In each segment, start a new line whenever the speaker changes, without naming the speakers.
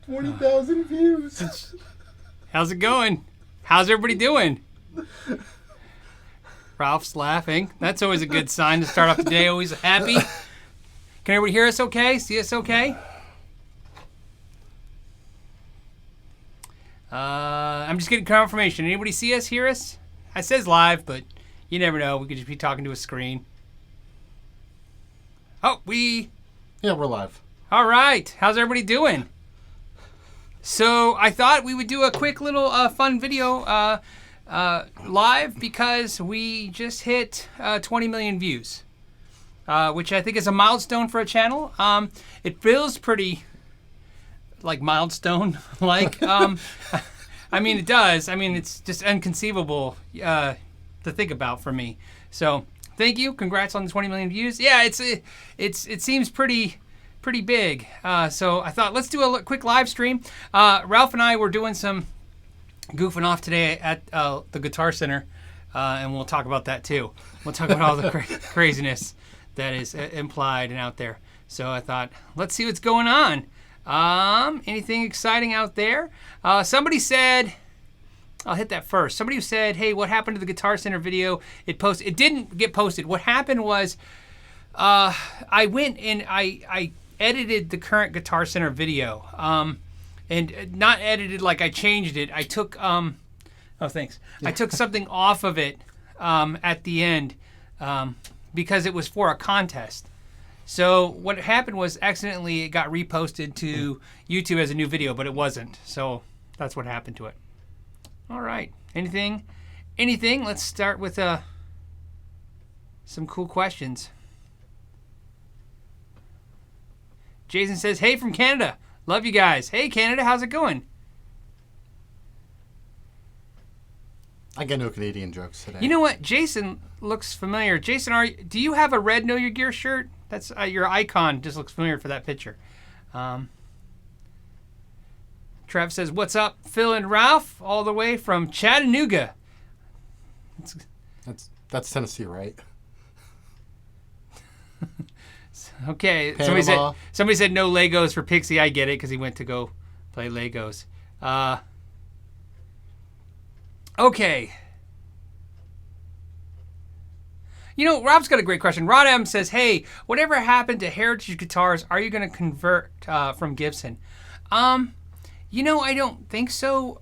20,000 views.
How's it going? How's everybody doing? Ralph's laughing. That's always a good sign to start off the day. Always happy. Can everybody hear us okay? See us okay? I'm just getting confirmation. Anybody see us, hear us? It says live, but you never know. We could just be talking to a screen. Oh,
Yeah, we're live.
All right. How's everybody doing? So I thought we would do a quick little fun video live because we just hit 20 million views, which I think is a milestone for a channel. It feels pretty like milestone like. I mean, it does. I mean, it's just inconceivable to think about for me. So thank you. Congrats on the 20 million views. Yeah, it seems pretty big. So I thought let's do a quick live stream. Ralph and I were doing some goofing off today at the Guitar Center, and we'll talk about that too. We'll talk about all the craziness that is implied and out there. So I thought let's see what's going on. Anything exciting out there? Somebody said, I'll hit that first. Somebody said, hey, what happened to the Guitar Center video? It didn't get posted. What happened was I went and I edited the current Guitar Center video. And not edited like I changed it. I took, oh, thanks. I took something off of it at the end because it was for a contest. So what happened was accidentally it got reposted to YouTube as a new video, but it wasn't. So that's what happened to it. All right. Anything? Let's start with some cool questions. Jason says, hey, from Canada. Love you guys. Hey, Canada, how's it going?
I got no Canadian jokes today.
You know what? Jason looks familiar. Jason, do you have a red Know Your Gear shirt? That's your icon. Just looks familiar for that picture. Trev says, what's up, Phil and Ralph, all the way from Chattanooga.
That's Tennessee, right?
Okay.
Panama.
Somebody said no Legos for Pixie. I get it because he went to go play Legos. Okay. You know, Rob's got a great question. Rod M says, hey, whatever happened to Heritage guitars, are you going to convert from Gibson? You know, I don't think so.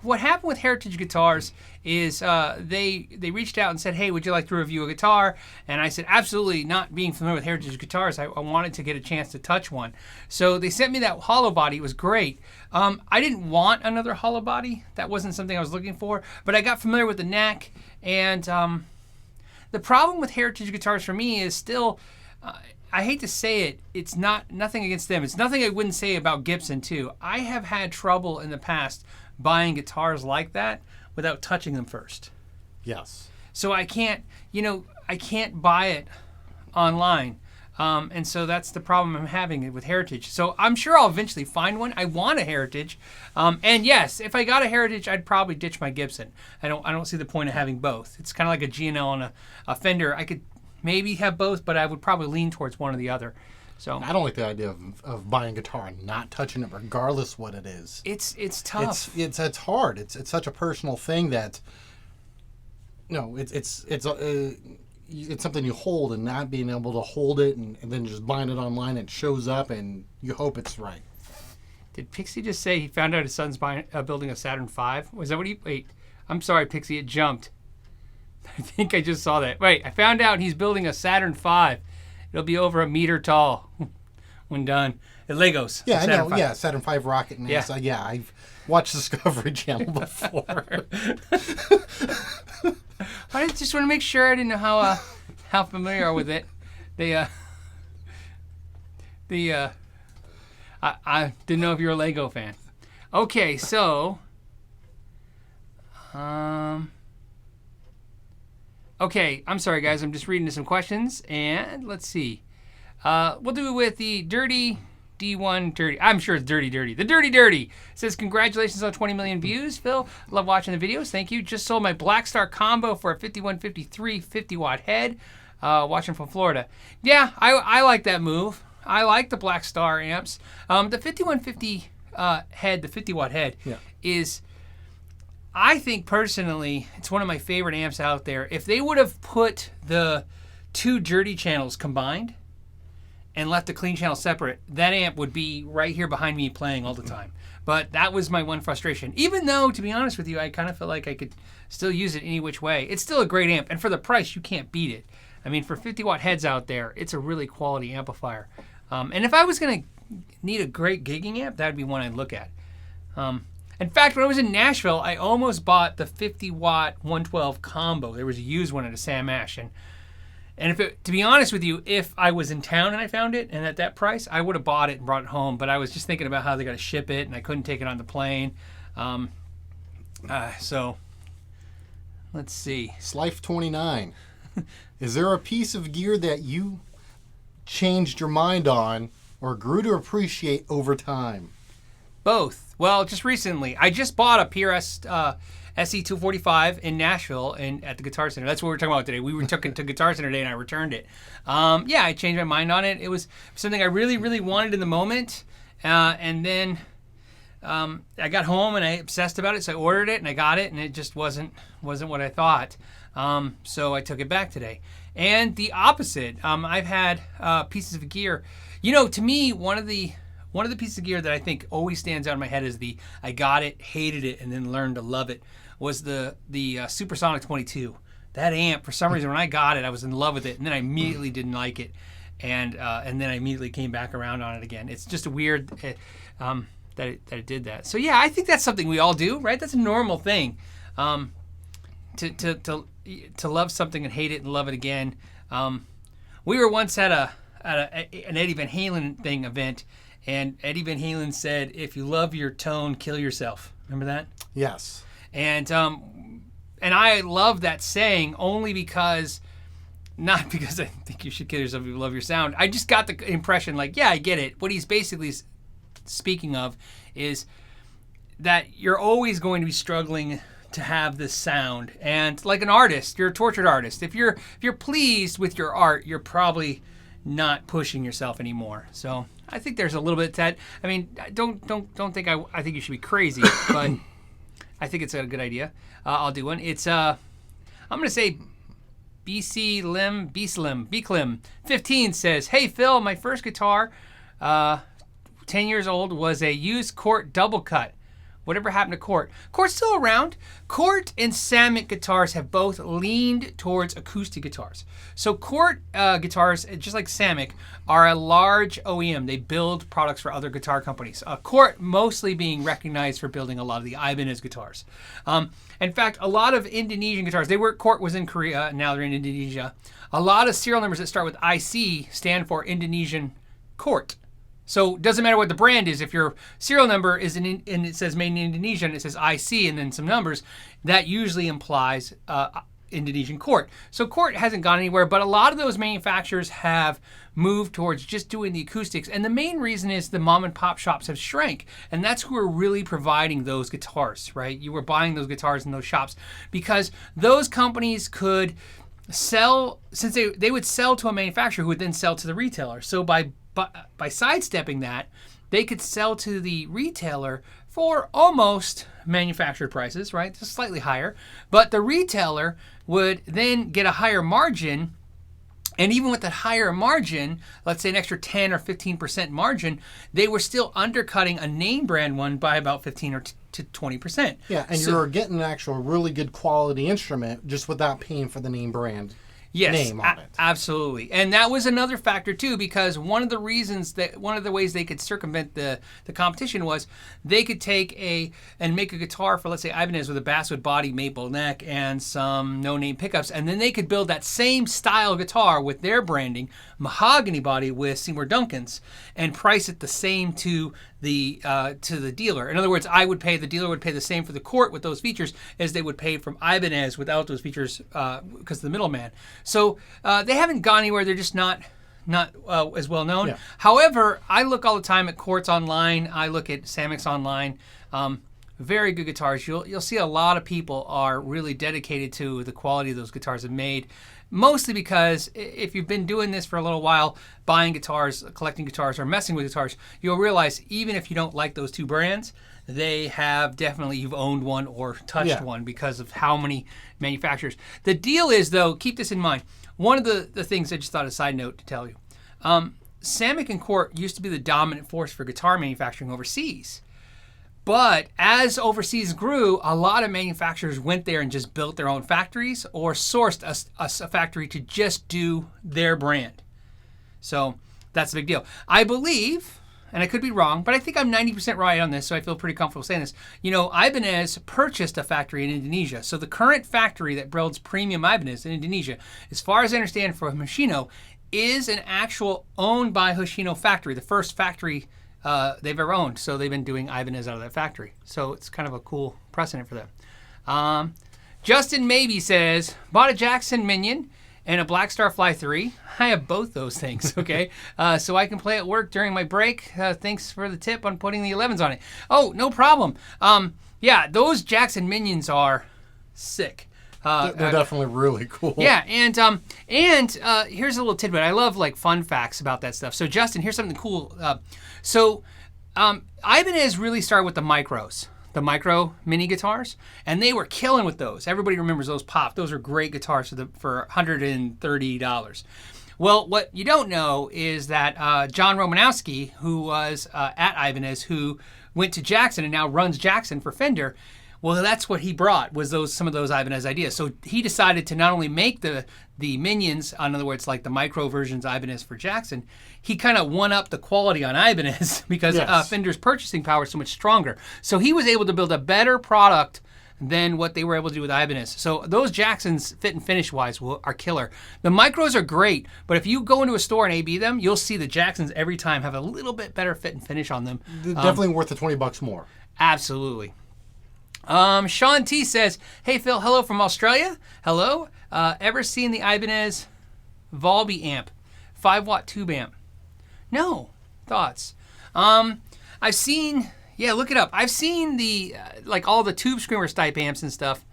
What happened with Heritage guitars is they reached out and said, hey, would you like to review a guitar? And I said, absolutely. Not being familiar with Heritage guitars, I wanted to get a chance to touch one. So they sent me that hollow body. It was great. I didn't want another hollow body. That wasn't something I was looking for. But I got familiar with the neck. And the problem with Heritage guitars for me is still... I hate to say it, it's nothing against them. It's nothing I wouldn't say about Gibson too. I have had trouble in the past buying guitars like that without touching them first.
Yes.
So I can't buy it online. And so that's the problem I'm having with Heritage. So I'm sure I'll eventually find one. I want a Heritage. And yes, if I got a Heritage, I'd probably ditch my Gibson. I don't see the point of having both. It's kind of like a G&L and a Fender. I could maybe have both, but I would probably lean towards one or the other. So
I don't like the idea of buying a guitar and not touching it, regardless what it is.
It's tough.
It's hard. It's such a personal thing that it's something you hold, and not being able to hold it and then just buying it online, it shows up and you hope it's right.
Did Pixie just say he found out his son's building a Saturn V? Was that what he? Wait, I'm sorry, Pixie. It jumped. I think I just saw that. Wait, I found out he's building a Saturn V. It'll be over a meter tall when done. Legos.
Yeah, I know. Yeah, Saturn V rocket NASA. Yeah, I've watched Discovery Channel before.
I just want to make sure. I didn't know how familiar you are with it. I didn't know if you're a Lego fan. Okay, so okay, I'm sorry, guys. I'm just reading some questions, and let's see. We'll do it with the Dirty D1 Dirty. I'm sure it's Dirty. The Dirty says, congratulations on 20 million views, Phil. Love watching the videos. Thank you. Just sold my Black Star combo for a 5153 50-watt head. Watching from Florida. Yeah, I like that move. I like the Black Star amps. The 5150 head, the 50-watt head,
Yeah.
is, I think personally, it's one of my favorite amps out there. If they would have put the 2 dirty channels combined and left the clean channel separate, that amp would be right here behind me playing all the time. But that was my one frustration. Even though, to be honest with you, I kind of feel like I could still use it any which way. It's still a great amp, and for the price, you can't beat it. I mean, for 50-watt heads out there, it's a really quality amplifier. And if I was going to need a great gigging amp, that would be one I'd look at. In fact, when I was in Nashville, I almost bought the 50-watt 112 combo. There was a used one at a Sam Ash. And if it, to be honest with you, if I was in town and I found it and at that price, I would have bought it and brought it home. But I was just thinking about how they got to ship it, and I couldn't take it on the plane. So, let's see.
Slife29. Is there a piece of gear that you changed your mind on or grew to appreciate over time?
Both. Well, just recently. I just bought a PRS SE 245 in Nashville and at the Guitar Center. That's what we were talking about today. We took it to Guitar Center today and I returned it. Yeah, I changed my mind on it. It was something I really, really wanted in the moment. And then I got home and I obsessed about it, so I ordered it and I got it, and it just wasn't what I thought. So I took it back today. And the opposite, I've had pieces of gear. You know, to me, one of the pieces of gear that I think always stands out in my head is the I got it, hated it, and then learned to love it was the Supersonic 22. That amp, for some reason, when I got it, I was in love with it, and then I immediately didn't like it, and then I immediately came back around on it again. It's just a weird that it did that. So yeah, I think that's something we all do, right? That's a normal thing, to love something and hate it and love it again. We were once at an Eddie Van Halen event. And Eddie Van Halen said, "If you love your tone, kill yourself." Remember that?
Yes.
And I love that saying only because, not because I think you should kill yourself if you love your sound. I just got the impression, like, yeah, I get it. What he's basically speaking of is that you're always going to be struggling to have this sound. And like an artist, you're a tortured artist. If you're pleased with your art, you're probably not pushing yourself anymore. So I think there's a little bit of that. I mean, don't think I think you should be crazy, but I think it's a good idea. I'll do one. It's I'm gonna say BClim 15 says, "Hey Phil, my first guitar, 10 years old, was a used Cort double cut. Whatever happened to Cort? Cort's still around. Cort and Samick guitars have both leaned towards acoustic guitars. So Cort guitars, just like Samick, are a large OEM. They build products for other guitar companies. Cort mostly being recognized for building a lot of the Ibanez guitars. In fact, a lot of Indonesian guitars, Cort was in Korea, now they're in Indonesia. A lot of serial numbers that start with IC stand for Indonesian Cort. So it doesn't matter what the brand is. If your serial number is and it says made in Indonesia and it says IC and then some numbers, that usually implies Indonesian Cort. So Cort hasn't gone anywhere, but a lot of those manufacturers have moved towards just doing the acoustics. And the main reason is the mom and pop shops have shrank. And that's who are really providing those guitars, right? You were buying those guitars in those shops because those companies could sell, since they would sell to a manufacturer who would then sell to the retailer. So by sidestepping that, they could sell to the retailer for almost manufactured prices, right? Just slightly higher. But the retailer would then get a higher margin. And even with that higher margin, let's say an extra 10 or 15% margin, they were still undercutting a name brand one by about 15 to 20%.
Yeah, and you're getting an actual really good quality instrument just without paying for the name brand. Name on it.
Absolutely. And that was another factor too, because one of the ways they could circumvent the competition was they could make a guitar for, let's say, Ibanez with a basswood body, maple neck, and some no-name pickups, and then they could build that same style guitar with their branding, mahogany body with Seymour Duncan's, and price it the same to the dealer. In other words, the dealer would pay the same for the Cort with those features as they would pay from Ibanez without those features because of the middleman. So they haven't gone anywhere. They're just not as well known.
Yeah.
However, I look all the time at Corts online. I look at Samick's online. Very good guitars. You'll see a lot of people are really dedicated to the quality of those guitars have made. Mostly because if you've been doing this for a little while, buying guitars, collecting guitars, or messing with guitars, you'll realize even if you don't like those two brands, they have definitely, you've owned one or touched one because of how many manufacturers. The deal is, though, keep this in mind. One of the things I just thought a side note to tell you. Samick and Cort used to be the dominant force for guitar manufacturing overseas. But as overseas grew, a lot of manufacturers went there and just built their own factories or sourced a factory to just do their brand. So that's a big deal. I believe, and I could be wrong, but I think I'm 90% right on this, so I feel pretty comfortable saying this. You know, Ibanez purchased a factory in Indonesia. So the current factory that builds premium Ibanez in Indonesia, as far as I understand for Hoshino, is an actual owned by Hoshino factory, the first factory they've ever owned. So they've been doing Ibanez out of that factory. So it's kind of a cool precedent for them. Justin Maybe says, bought a Jackson Minion and a Black Star Fly 3. I have both those things, okay? So I can play at work during my break. Thanks for the tip on putting the 11s on it. Oh, no problem. Yeah, those Jackson Minions are sick.
They're definitely really cool.
Yeah, and here's a little tidbit. I love like fun facts about that stuff. So Justin, here's something cool. Ibanez really started with the micros, the micro mini guitars, and they were killing with those. Everybody remembers those pop. Those are great guitars for $130. Well, what you don't know is that John Romanowski, who was at Ibanez, who went to Jackson and now runs Jackson for Fender. Well, that's what he brought, was some of those Ibanez ideas. So he decided to not only make the Minions, in other words, like the micro versions Ibanez for Jackson, he kind of one-upped the quality on Ibanez because Fender's purchasing power is so much stronger. So he was able to build a better product than what they were able to do with Ibanez. So those Jacksons, fit and finish-wise, are killer. The micros are great, but if you go into a store and A/B them, you'll see the Jacksons every time have a little bit better fit and finish on them.
They're definitely worth the $20 more.
Absolutely. Sean T says, hey Phil, hello from Australia. Hello. Ever seen the Ibanez Valbee amp? 5-watt tube amp. No. Thoughts? I've seen, look it up. I've seen the, like all the Tube Screamers type amps and stuff.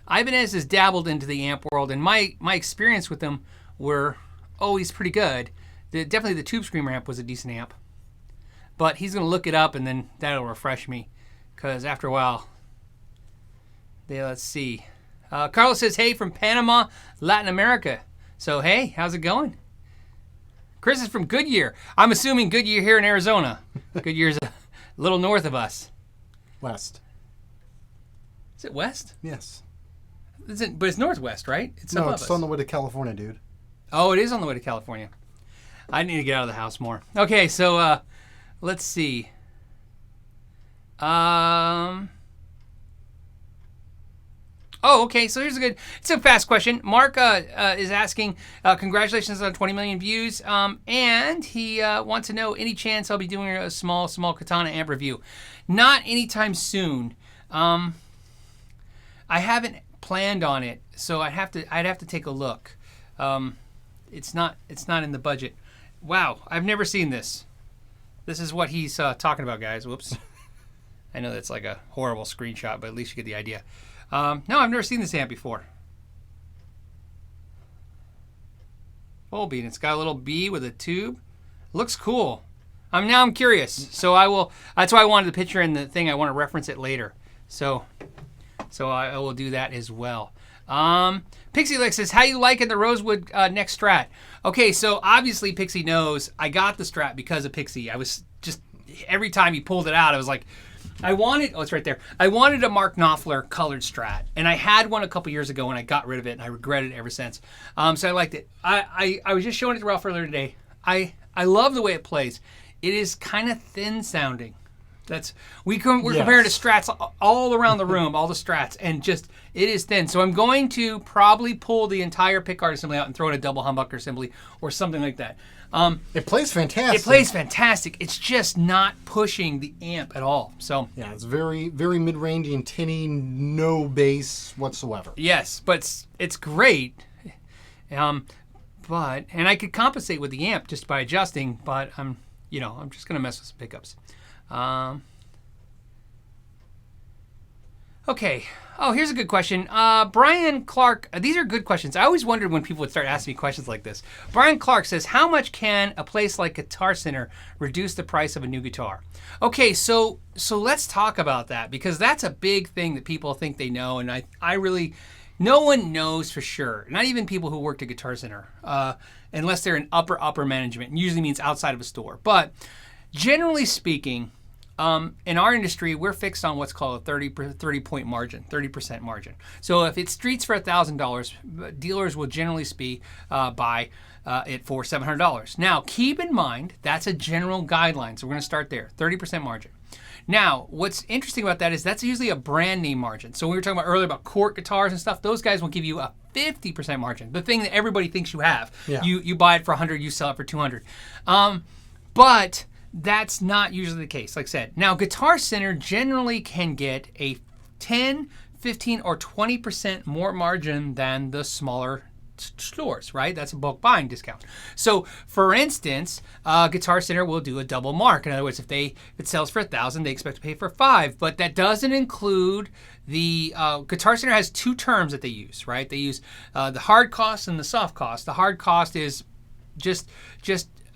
Ibanez has dabbled into the amp world, and my experience with them were always pretty good. Definitely the Tube Screamer amp was a decent amp. But he's going to look it up, and then that'll refresh me. Because after a while... let's see. Carlos says, hey, from Panama, Latin America. So, hey, how's it going? Chris is from Goodyear. I'm assuming Goodyear here in Arizona. Goodyear's a little north of us.
West.
Is it west?
Yes.
But it's northwest, right? It's
no, it's on the way to California, dude.
Oh, it is on the way to California. I need to get out of the house more. Okay, so let's see. Oh, okay, so here's it's a fast question. Mark is asking, congratulations on 20 million views, and he wants to know, any chance I'll be doing a small Katana amp review? Not anytime soon. I haven't planned on it, so I'd have to take a look. It's not in the budget. Wow, I've never seen this. This is what he's talking about, guys. Whoops. I know that's like a horrible screenshot, but at least you get the idea. No, I've never seen this amp before. Volbee, and it's got a little B with a tube. Looks cool. Now I'm curious, so I will. That's why I wanted the picture and the thing. I want to reference it later, so I will do that as well. Pixie Lex says, how you liking the Rosewood Neck Strat? Okay, so obviously Pixie knows I got the Strat because of Pixie. I was just, every time he pulled it out, I was like, it's right there. I wanted a Mark Knopfler colored Strat, and I had one a couple years ago, and I got rid of it, and I regret it ever since. So I liked it. I was just showing it to Ralph earlier today. I love the way it plays. It is kind of thin sounding. We're comparing to Strats all around the room, all the Strats, and just, it is thin. So I'm going to probably pull the entire pickguard assembly out and throw in a double humbucker assembly or something like that.
It plays fantastic.
It plays fantastic. It's just not pushing the amp at all. So
yeah, it's very, very mid-range and tinny, no bass whatsoever.
Yes, but it's great. And I could compensate with the amp just by adjusting, but I'm just gonna mess with some pickups. Okay. Oh, here's a good question. Brian Clark, these are good questions. I always wondered when people would start asking me questions like this. Brian Clark says, how much can a place like Guitar Center reduce the price of a new guitar? Okay, so let's talk about that, because that's a big thing that people think they know, and I really, no one knows for sure. Not even people who worked at Guitar Center, unless they're in upper management, and usually means outside of a store. But generally speaking, in our industry, we're fixed on what's called a 30-point margin, 30% margin. So if it streets for $1,000, dealers will generally buy it for $700. Now, keep in mind, that's a general guideline. So we're going to start there, 30% margin. Now, what's interesting about that is that's usually a brand name margin. So we were talking about earlier about Cort guitars and stuff. Those guys will give you a 50% margin, the thing that everybody thinks you have.
Yeah.
You buy it for 100, you sell it for 200. But that's not usually the case, like I said. Now, Guitar Center generally can get a 10, 15, or 20% more margin than the smaller stores, right? That's a bulk buying discount. So, for instance, Guitar Center will do a double mark. In other words, if it sells for $1,000, they expect to pay for $5,000. But that doesn't include the Guitar Center has two terms that they use, right? They use the hard cost and the soft cost. The hard cost is just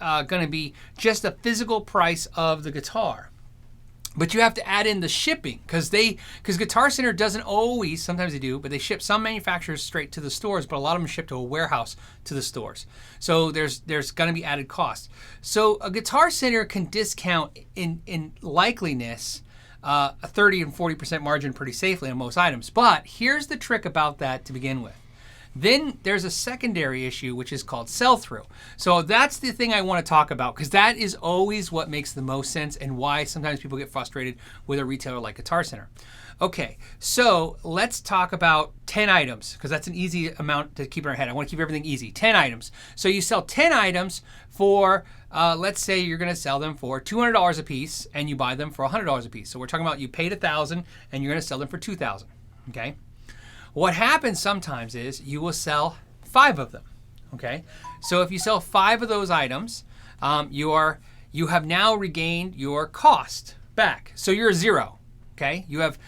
going to be just the physical price of the guitar. But you have to add in the shipping, because Guitar Center doesn't always, sometimes they do, but they ship some manufacturers straight to the stores, but a lot of them ship to a warehouse to the stores. So there's going to be added costs. So a Guitar Center can discount in likeliness a 30 and 40% margin pretty safely on most items. But here's the trick about that to begin with. Then there's a secondary issue, which is called sell-through. So that's the thing I want to talk about, because that is always what makes the most sense and why sometimes people get frustrated with a retailer like Guitar Center. Okay, so let's talk about 10 items, because that's an easy amount to keep in our head. I want to keep everything easy. 10 items. So you sell 10 items for, let's say you're going to sell them for $200 a piece, and you buy them for $100 a piece. So we're talking about you paid $1,000, and you're going to sell them for $2,000, okay? What happens sometimes is you will sell 5 of them, okay? So if you sell 5 of those items, you have now regained your cost back. So you're 0, okay? You have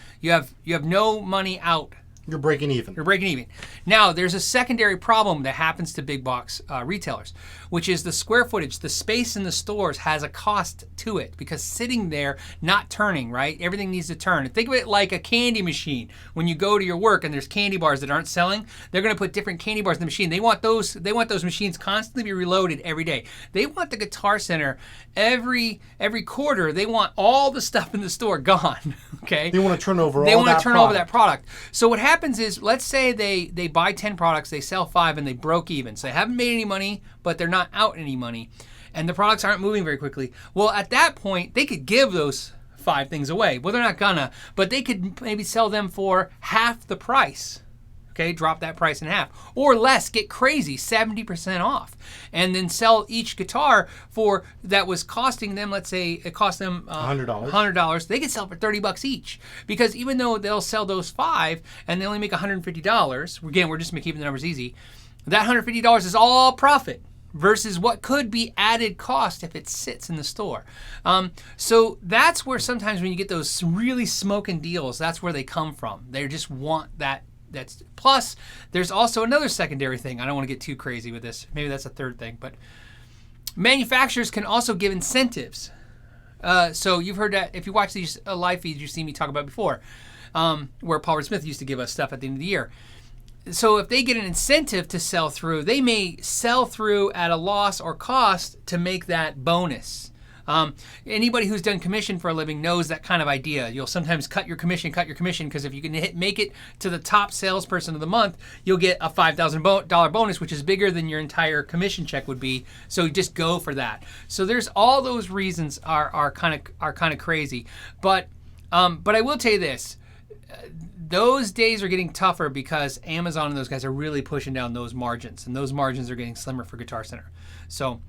no money out.
You're breaking even.
You're breaking even. Now, there's a secondary problem that happens to big box retailers, which is the square footage. The space in the stores has a cost to it, because sitting there, not turning, right? Everything needs to turn. Think of it like a candy machine. When you go to your work and there's candy bars that aren't selling, they're going to put different candy bars in the machine. They want those machines constantly be reloaded every day. They want the Guitar Center every quarter. They want all the stuff in the store gone, okay?
They want to turn over
that product. So what happens is, let's say they buy 10 products, they sell 5, and they broke even. So they haven't made any money, but they're not out any money. And the products aren't moving very quickly. Well, at that point, they could give those 5 things away. Well, they're not gonna, but they could maybe sell them for half the price. Okay, drop that price in half. Or less, get crazy, 70% off. And then sell each guitar for, that was costing them, let's say it cost them $100. They could sell for $30 each. Because even though they'll sell those 5 and they only make $150, again, we're just keeping the numbers easy, that $150 is all profit versus what could be added cost if it sits in the store. So that's where sometimes when you get those really smoking deals, that's where they come from. They just want that. Plus, there's also another secondary thing. I don't want to get too crazy with this. Maybe that's a third thing. But manufacturers can also give incentives. So you've heard that if you watch these live feeds, you've seen me talk about before, where Paul Smith used to give us stuff at the end of the year. So if they get an incentive to sell through, they may sell through at a loss or cost to make that bonus. Anybody who's done commission for a living knows that kind of idea. You'll sometimes cut your commission, because if you can make it to the top salesperson of the month, you'll get a $5,000 bonus, which is bigger than your entire commission check would be. So just go for that. So there's all those reasons are kind of crazy. But I will tell you this. Those days are getting tougher because Amazon and those guys are really pushing down those margins, and those margins are getting slimmer for Guitar Center. So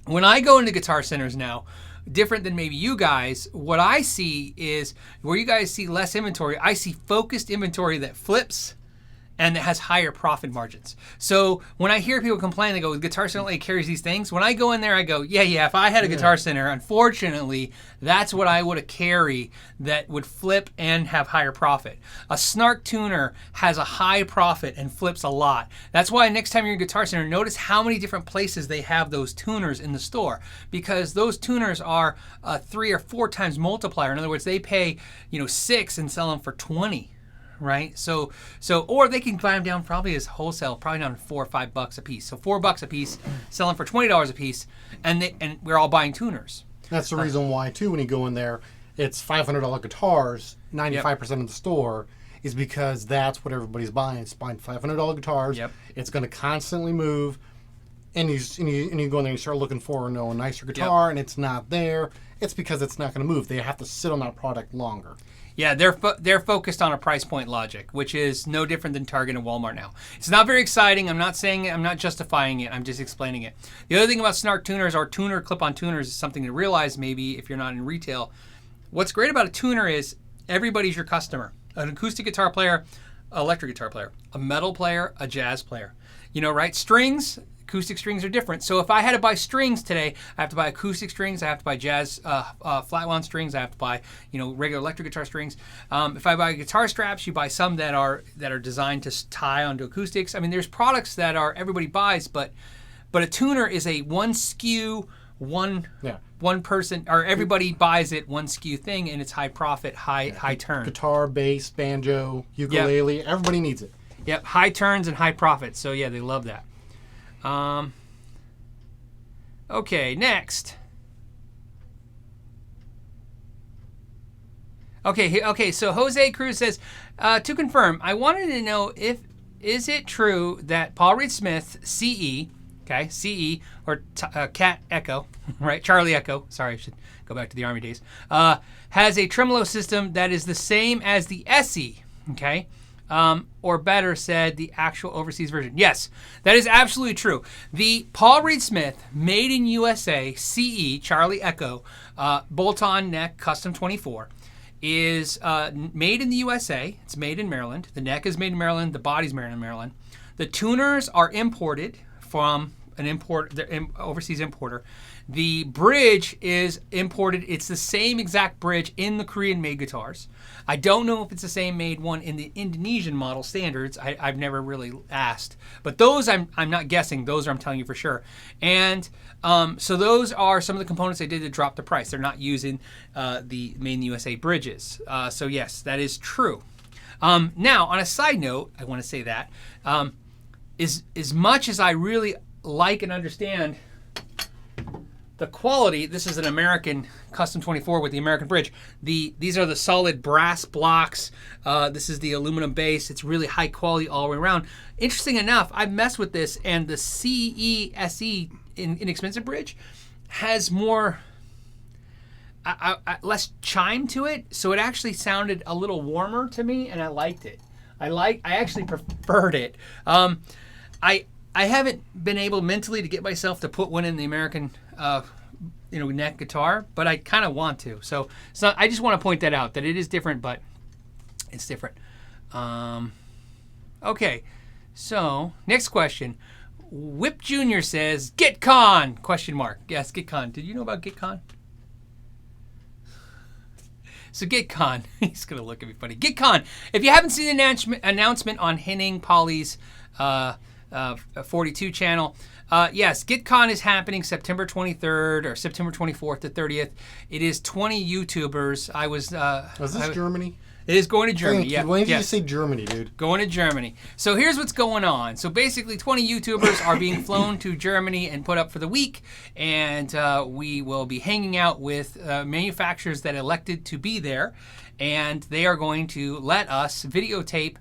when I go into Guitar Centers now, different than maybe you guys, what I see is where you guys see less inventory, I see focused inventory that flips and it has higher profit margins. So when I hear people complain, they go, Guitar Center only carries these things. When I go in there, I go, yeah, if I had a Guitar Center, unfortunately, that's what I would carry that would flip and have higher profit. A Snark tuner has a high profit and flips a lot. That's why next time you're in Guitar Center, notice how many different places they have those tuners in the store, because those tuners are a 3 or 4 times multiplier. In other words, they pay 6 and sell them for 20. Right, so or they can buy them down probably as wholesale, probably down to $4 or $5 a piece. So $4 a piece, selling for $20 a piece, and we're all buying tuners.
That's the reason why too. When you go in there, it's $500 guitars. 95% of the store is because that's what everybody's buying. It's buying $500 guitars.
Yep.
It's going to constantly move, and you go in there and you start looking for a nicer guitar, and it's not there. It's because it's not going to move. They have to sit on that product longer.
Yeah, they're focused on a price point logic, which is no different than Target and Walmart now. It's not very exciting. I'm not saying it. I'm not justifying it. I'm just explaining it. The other thing about Snark tuners or tuner clip-on tuners is something to realize maybe if you're not in retail. What's great about a tuner is everybody's your customer. An acoustic guitar player, electric guitar player, a metal player, a jazz player. Right? Strings. Acoustic strings are different. So if I had to buy strings today, I have to buy acoustic strings, I have to buy jazz flat wound strings, I have to buy regular electric guitar strings. If I buy guitar straps, you buy some that are designed to tie onto acoustics. I mean, there's products that everybody buys, but a tuner is a one SKU, one person, or everybody buys it, one SKU thing, and it's high profit, high turn.
Guitar, bass, banjo, ukulele, everybody needs it.
Yep, high turns and high profit. So yeah, they love that. Okay, next. Okay, so Jose Cruz says, to confirm, I wanted to know is it true that Paul Reed Smith CE, CE, or Cat Echo, right, Charlie Echo, sorry, I should go back to the Army days, has a tremolo system that is the same as the SE, okay? Or better said, the actual overseas version. Yes, that is absolutely true. The Paul Reed Smith Made in USA CE Charlie Echo bolt-on neck custom 24 is made in the USA. It's made in Maryland. The neck is made in Maryland. The body's made in Maryland. The tuners are imported from an overseas importer. The bridge is imported. It's the same exact bridge in the Korean-made guitars. I don't know if it's the same made one in the Indonesian model standards. I've never really asked. But those I'm not guessing. Those I'm telling you for sure. And so those are some of the components they did to drop the price. They're not using the Made in the USA bridges. So yes, that is true. Now, on a side note, I want to say that as much as I really like and understand the quality, this is an American Custom 24 with the American bridge. These are the solid brass blocks. This is the aluminum base. It's really high quality all the way around. Interesting enough, I've messed with this, and the CE SE inexpensive bridge has more, less chime to it, so it actually sounded a little warmer to me, and I liked it. I actually preferred it. I haven't been able mentally to get myself to put one in the American neck guitar, but I kind of want to. So I just want to point that out, that it is different, but it's different. Okay, so next question. Whip Jr. says, GuitCon, question mark. Yes, GuitCon. Did you know about GuitCon? So GuitCon, he's going to look at me funny. GuitCon, if you haven't seen the announcement on Henning Pauly's 42 channel, yes, GuitCon is happening September 23rd or September 24th to 30th. It is 20 YouTubers. Was this
Germany?
It is going to Germany. Yeah.
When did you say Germany, dude?
Going to Germany. So here's what's going on. So basically 20 YouTubers are being flown to Germany and put up for the week, and we will be hanging out with manufacturers that elected to be there, and they are going to let us videotape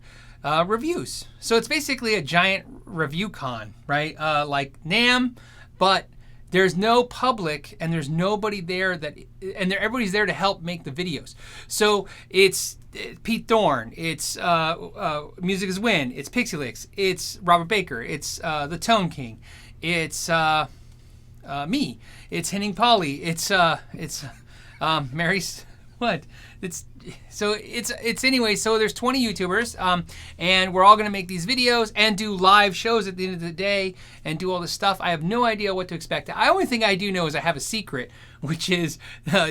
reviews. So it's basically a giant review con, right? Like Namm, but there's no public and there's nobody there everybody's there to help make the videos. So it's Pete Thorn, it's Music Is Win, it's Pixie Licks, it's Robert Baker, it's the Tone King, it's me, it's Henning Pauly, it's Mary's What? It's anyway. So there's 20 YouTubers, and we're all gonna make these videos and do live shows at the end of the day and do all this stuff. I have no idea what to expect. The only thing I do know is I have a secret, which is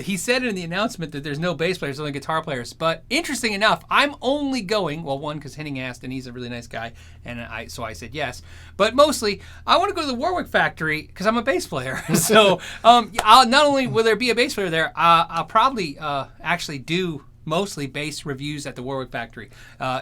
he said in the announcement that there's no bass players, only guitar players. But interesting enough, I'm only going. Well, one because Henning asked, and he's a really nice guy, and so I said yes. But mostly, I want to go to the Warwick factory because I'm a bass player. So not only will there be a bass player there, I'll probably actually do mostly bass reviews at the Warwick factory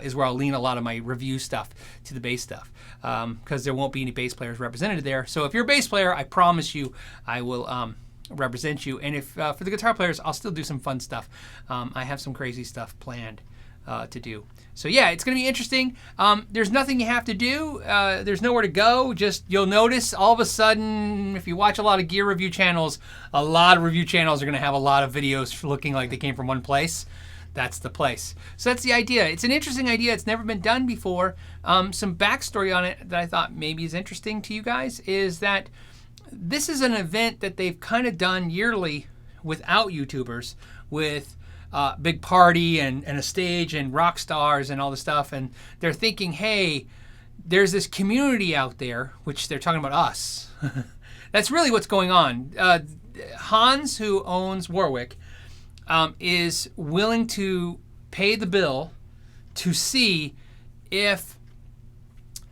is where I'll lean a lot of my review stuff to the bass stuff because there won't be any bass players represented there. So if you're a bass player, I promise you I will represent you. And if for the guitar players, I'll still do some fun stuff. I have some crazy stuff planned to do. So yeah, it's going to be interesting. There's nothing you have to do. There's nowhere to go. Just you'll notice all of a sudden, if you watch a lot of gear review channels, a lot of review channels are going to have a lot of videos looking like they came from one place. That's the place. So that's the idea. It's an interesting idea. It's never been done before. Some backstory on it that I thought maybe is interesting to you guys is that this is an event that they've kind of done yearly without YouTubers, with big party and a stage and rock stars and all this stuff. And they're thinking, hey, there's this community out there, which they're talking about us. That's really what's going on. Hans, who owns Warwick, is willing to pay the bill to see if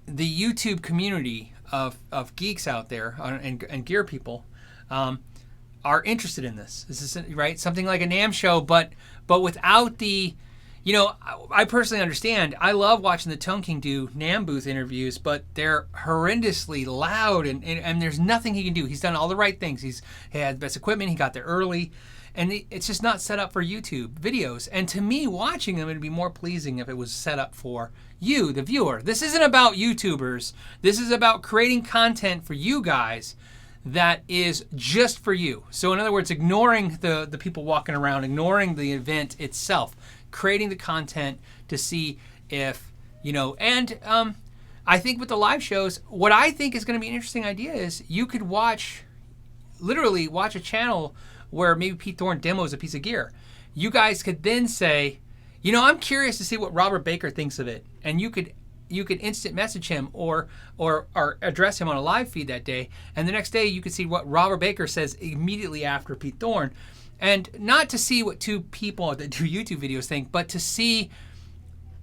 the YouTube community of geeks out there and gear people are interested in this. This is right, something like a Namm show, but without the, I personally understand. I love watching the Tone King do Namm booth interviews, but they're horrendously loud, and there's nothing he can do. He's done all the right things. He had the best equipment. He got there early. And it's just not set up for YouTube videos. And to me, watching them, it'd be more pleasing if it was set up for you, the viewer. This isn't about YouTubers. This is about creating content for you guys that is just for you. So in other words, ignoring the people walking around, ignoring the event itself, creating the content to see if, and I think with the live shows, what I think is going to be an interesting idea is you could literally watch a channel where maybe Pete Thorn demos a piece of gear. You guys could then say, I'm curious to see what Robert Baker thinks of it. And you could instant message him or address him on a live feed that day. And the next day you could see what Robert Baker says immediately after Pete Thorn. And not to see what two people that do YouTube videos think, but to see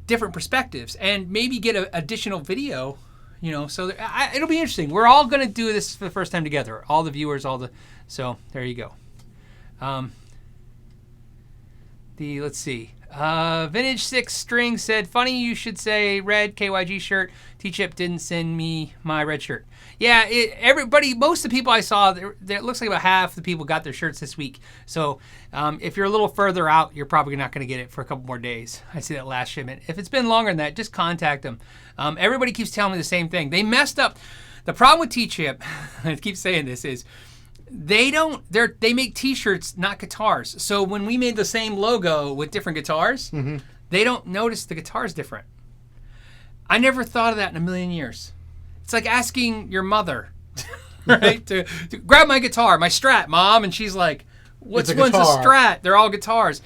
different perspectives and maybe get an additional video, so it'll be interesting. We're all going to do this for the first time together. All the viewers, so there you go. Let's see. Vintage 6 String said, funny you should say red KYG shirt. T-Chip didn't send me my red shirt. Yeah, most of the people I saw, it looks like about half the people got their shirts this week. So if you're a little further out, you're probably not going to get it for a couple more days. I see that last shipment. If it's been longer than that, just contact them. Everybody keeps telling me the same thing. They messed up. The problem with T-Chip, I keep saying this, is they make T-shirts, not guitars. So when we made the same logo with different guitars, they don't notice the guitar's different. I never thought of that in a million years. It's like asking your mother, right, to grab my guitar, my Strat, Mom, and she's like, which one's a Strat? They're all guitars.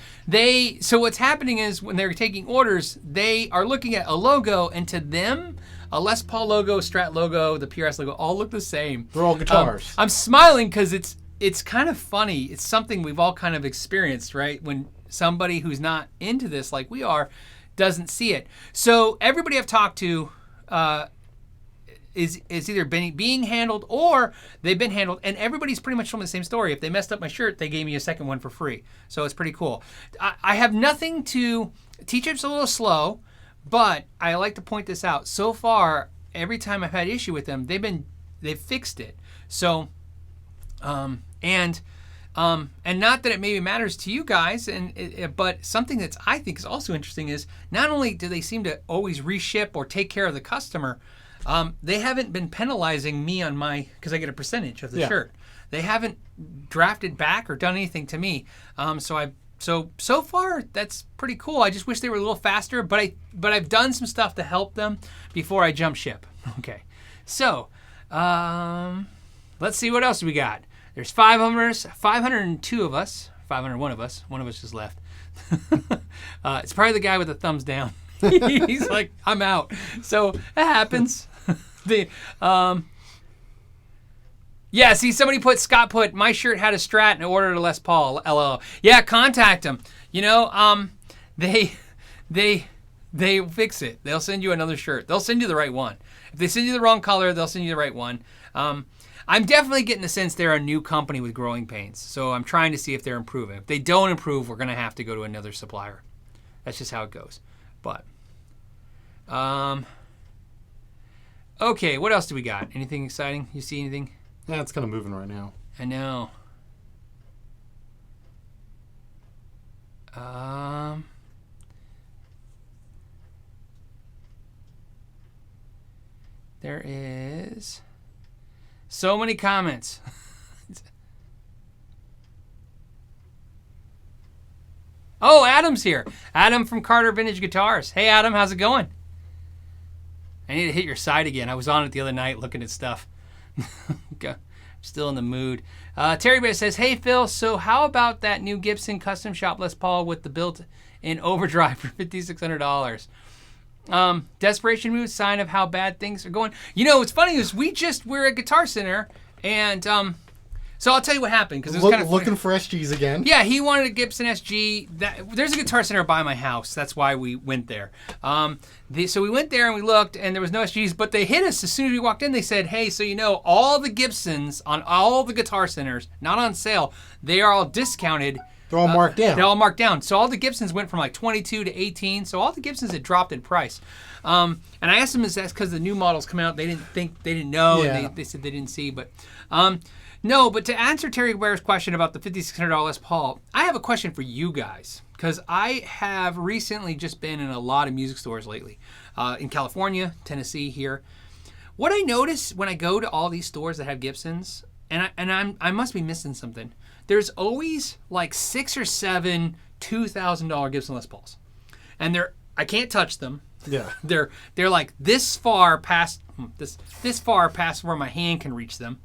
So what's happening is when they're taking orders, they are looking at a logo, and to them, a Les Paul logo, Strat logo, the PRS logo, all look the same.
They're all guitars.
I'm smiling because it's kind of funny. It's something we've all kind of experienced, right? When somebody who's not into this like we are doesn't see it. So everybody I've talked to is either being handled or they've been handled, and everybody's pretty much telling the same story. If they messed up my shirt, they gave me a second one for free. So it's pretty cool. I have nothing to... T-Chip's a little slow, but I like to point this out. So far, every time I've had issue with them, they've fixed it. So, and not that it maybe matters to you guys, but something that I think is also interesting is not only do they seem to always reship or take care of the customer, they haven't been penalizing me on because I get a percentage of the shirt. They haven't drafted back or done anything to me. So far, that's pretty cool. I just wish they were a little faster, but I've done some stuff to help them before I jump ship. Okay, so let's see what else we got. There's 502 of us, 501 of us. One of us just left. It's probably the guy with the thumbs down. He's like, I'm out. So it happens. Yeah, see, Scott put, my shirt had a Strat and ordered a Les Paul, LL. Yeah, contact them. You know, they fix it. They'll send you another shirt. They'll send you the right one. If they send you the wrong color, they'll send you the right one. I'm definitely getting the sense they're a new company with growing pains. So I'm trying to see if they're improving. If they don't improve, we're going to have to go to another supplier. That's just how it goes. But, okay, what else do we got? Anything exciting? You see anything?
Yeah, it's kind of moving right now.
I know. There is so many comments. Oh, Adam's here. Adam from Carter Vintage Guitars. Hey, Adam, how's it going? I need to hit your site again. I was on it the other night looking at stuff. Okay. Still in the mood. Terry Bear says, hey, Phil, so how about that new Gibson Custom Shop Les Paul with the built-in overdrive for $5,600? Desperation mood, sign of how bad things are going. You know, what's funny is we're at Guitar Center, and so I'll tell you what happened, because it was kind of
looking for SGs again.
Yeah, he wanted a Gibson SG. There's a Guitar Center by my house. That's why we went there. So we went there and we looked, and there was no SGs, but they hit us as soon as we walked in. They said, hey, so you know, all the Gibsons on all the Guitar Centers, not on sale, they are all discounted.
They're all marked down.
They're all marked down. So all the Gibsons went from like 22 to 18. So all the Gibsons had dropped in price. And I asked them, is that because the new models come out? They didn't know. Yeah. And they said they didn't see. But no, but to answer Terry Ware's question about the $5,600 Les Paul, I have a question for you guys. Because I have recently just been in a lot of music stores lately. In California, Tennessee, here. What I notice when I go to all these stores that have Gibsons, and I must be missing something. There's always like 6 or 7 $2,000 Gibson Les Pauls, and I can't touch them.
Yeah,
they're like this far past this far past where my hand can reach them,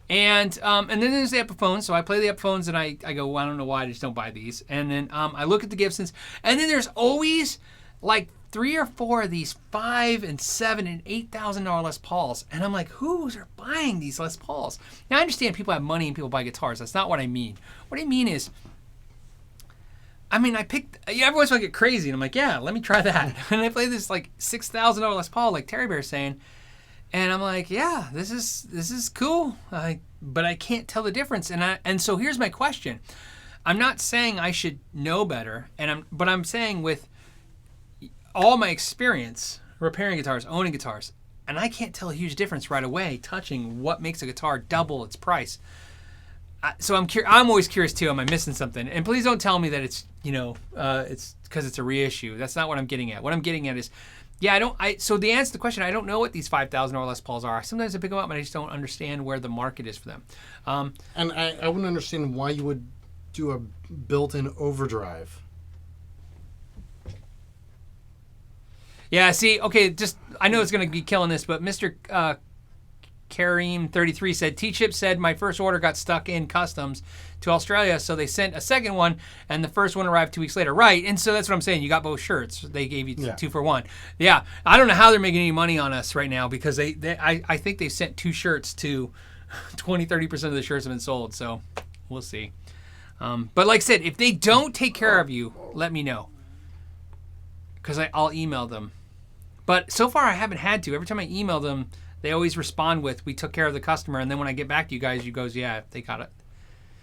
and then there's the Epiphones. So I play the Epiphones, and I go, well, I don't know why I just don't buy these. And then I look at the Gibsons, and then there's always like 3 or 4 of these $5,000 and $7,000 and $8,000 Les Pauls, and I'm like, who's are buying these Les Pauls? Now I understand people have money and people buy guitars. That's not what I mean. What I mean is, I picked. Every once in a while I get crazy, and I'm like, yeah, let me try that. And I play this like $6,000 Les Paul, like Terry Bear's saying, and I'm like, yeah, this is cool. But I can't tell the difference. And so here's my question. I'm not saying I should know better, but I'm saying with all my experience repairing guitars, owning guitars, and I can't tell a huge difference right away touching what makes a guitar double its price. So I'm always curious too. Am I missing something? And please don't tell me that it's it's because it's a reissue. That's not what I'm getting at. What I'm getting at is, so the answer to the question, I don't know what these $5,000 Les Pauls are. Sometimes I pick them up and I just don't understand where the market is for them.
And I wouldn't understand why you would do a built-in overdrive.
Yeah, see, okay, I know it's going to be killing this, but Mr. Kareem33 said, T-Chip said my first order got stuck in customs to Australia, so they sent a second one, and the first one arrived 2 weeks later. Right, and so that's what I'm saying. You got both shirts. They gave you 2 for 1. Yeah, I don't know how they're making any money on us right now, because I think they sent 2 shirts to 20-30% of the shirts have been sold, so we'll see. But like I said, if they don't take care of you, let me know, because I'll email them. But so far, I haven't had to. Every time I email them, they always respond with, we took care of the customer. And then when I get back to you guys, you goes, yeah, they got it.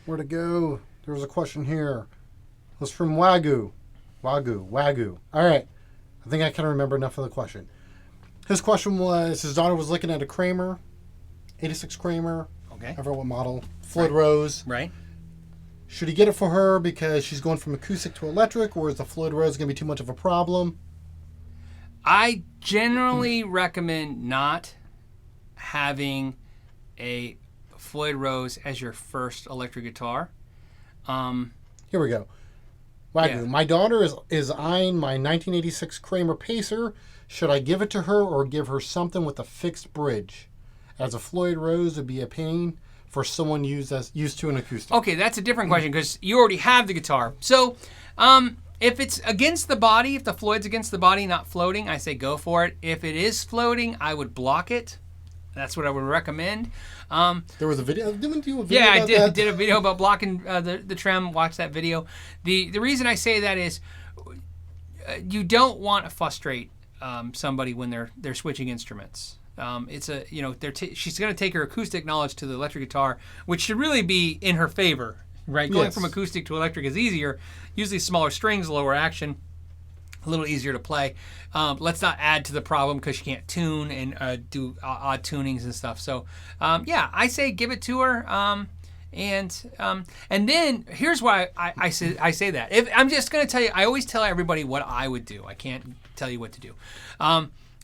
Where'd it go? There was a question here. It was from Wagyu. All right. I think I can remember enough of the question. His question was, his daughter was looking at a Kramer, 86 Kramer.
Okay.
I forget what model. Floyd Rose.
Right.
Should he get it for her because she's going from acoustic to electric, or is the Floyd Rose going to be too much of a problem?
I generally recommend not having a Floyd Rose as your first electric guitar.
Here we go. Wagyu. Yeah. My daughter is eyeing my 1986 Kramer Pacer. Should I give it to her or give her something with a fixed bridge? As a Floyd Rose would be a pain, for someone used to an acoustic?
Okay, that's a different question because you already have the guitar. So, if it's against the body, if the Floyd's against the body, not floating, I say go for it. If it is floating, I would block it. That's what I would recommend.
There was a video. Didn't we do a video?
Yeah,
about that?
I did a video about blocking the trem. Watch that video. The reason I say that is you don't want to frustrate somebody when they're switching instruments. It's a she's going to take her acoustic knowledge to the electric guitar, which should really be in her favor, right? Going from acoustic to electric is easier. Usually smaller strings, lower action, a little easier to play. Let's not add to the problem because she can't tune and do odd tunings and stuff. So I say give it to her. And then here's why I say that. If I'm just going to tell you, I always tell everybody what I would do. I can't tell you what to do.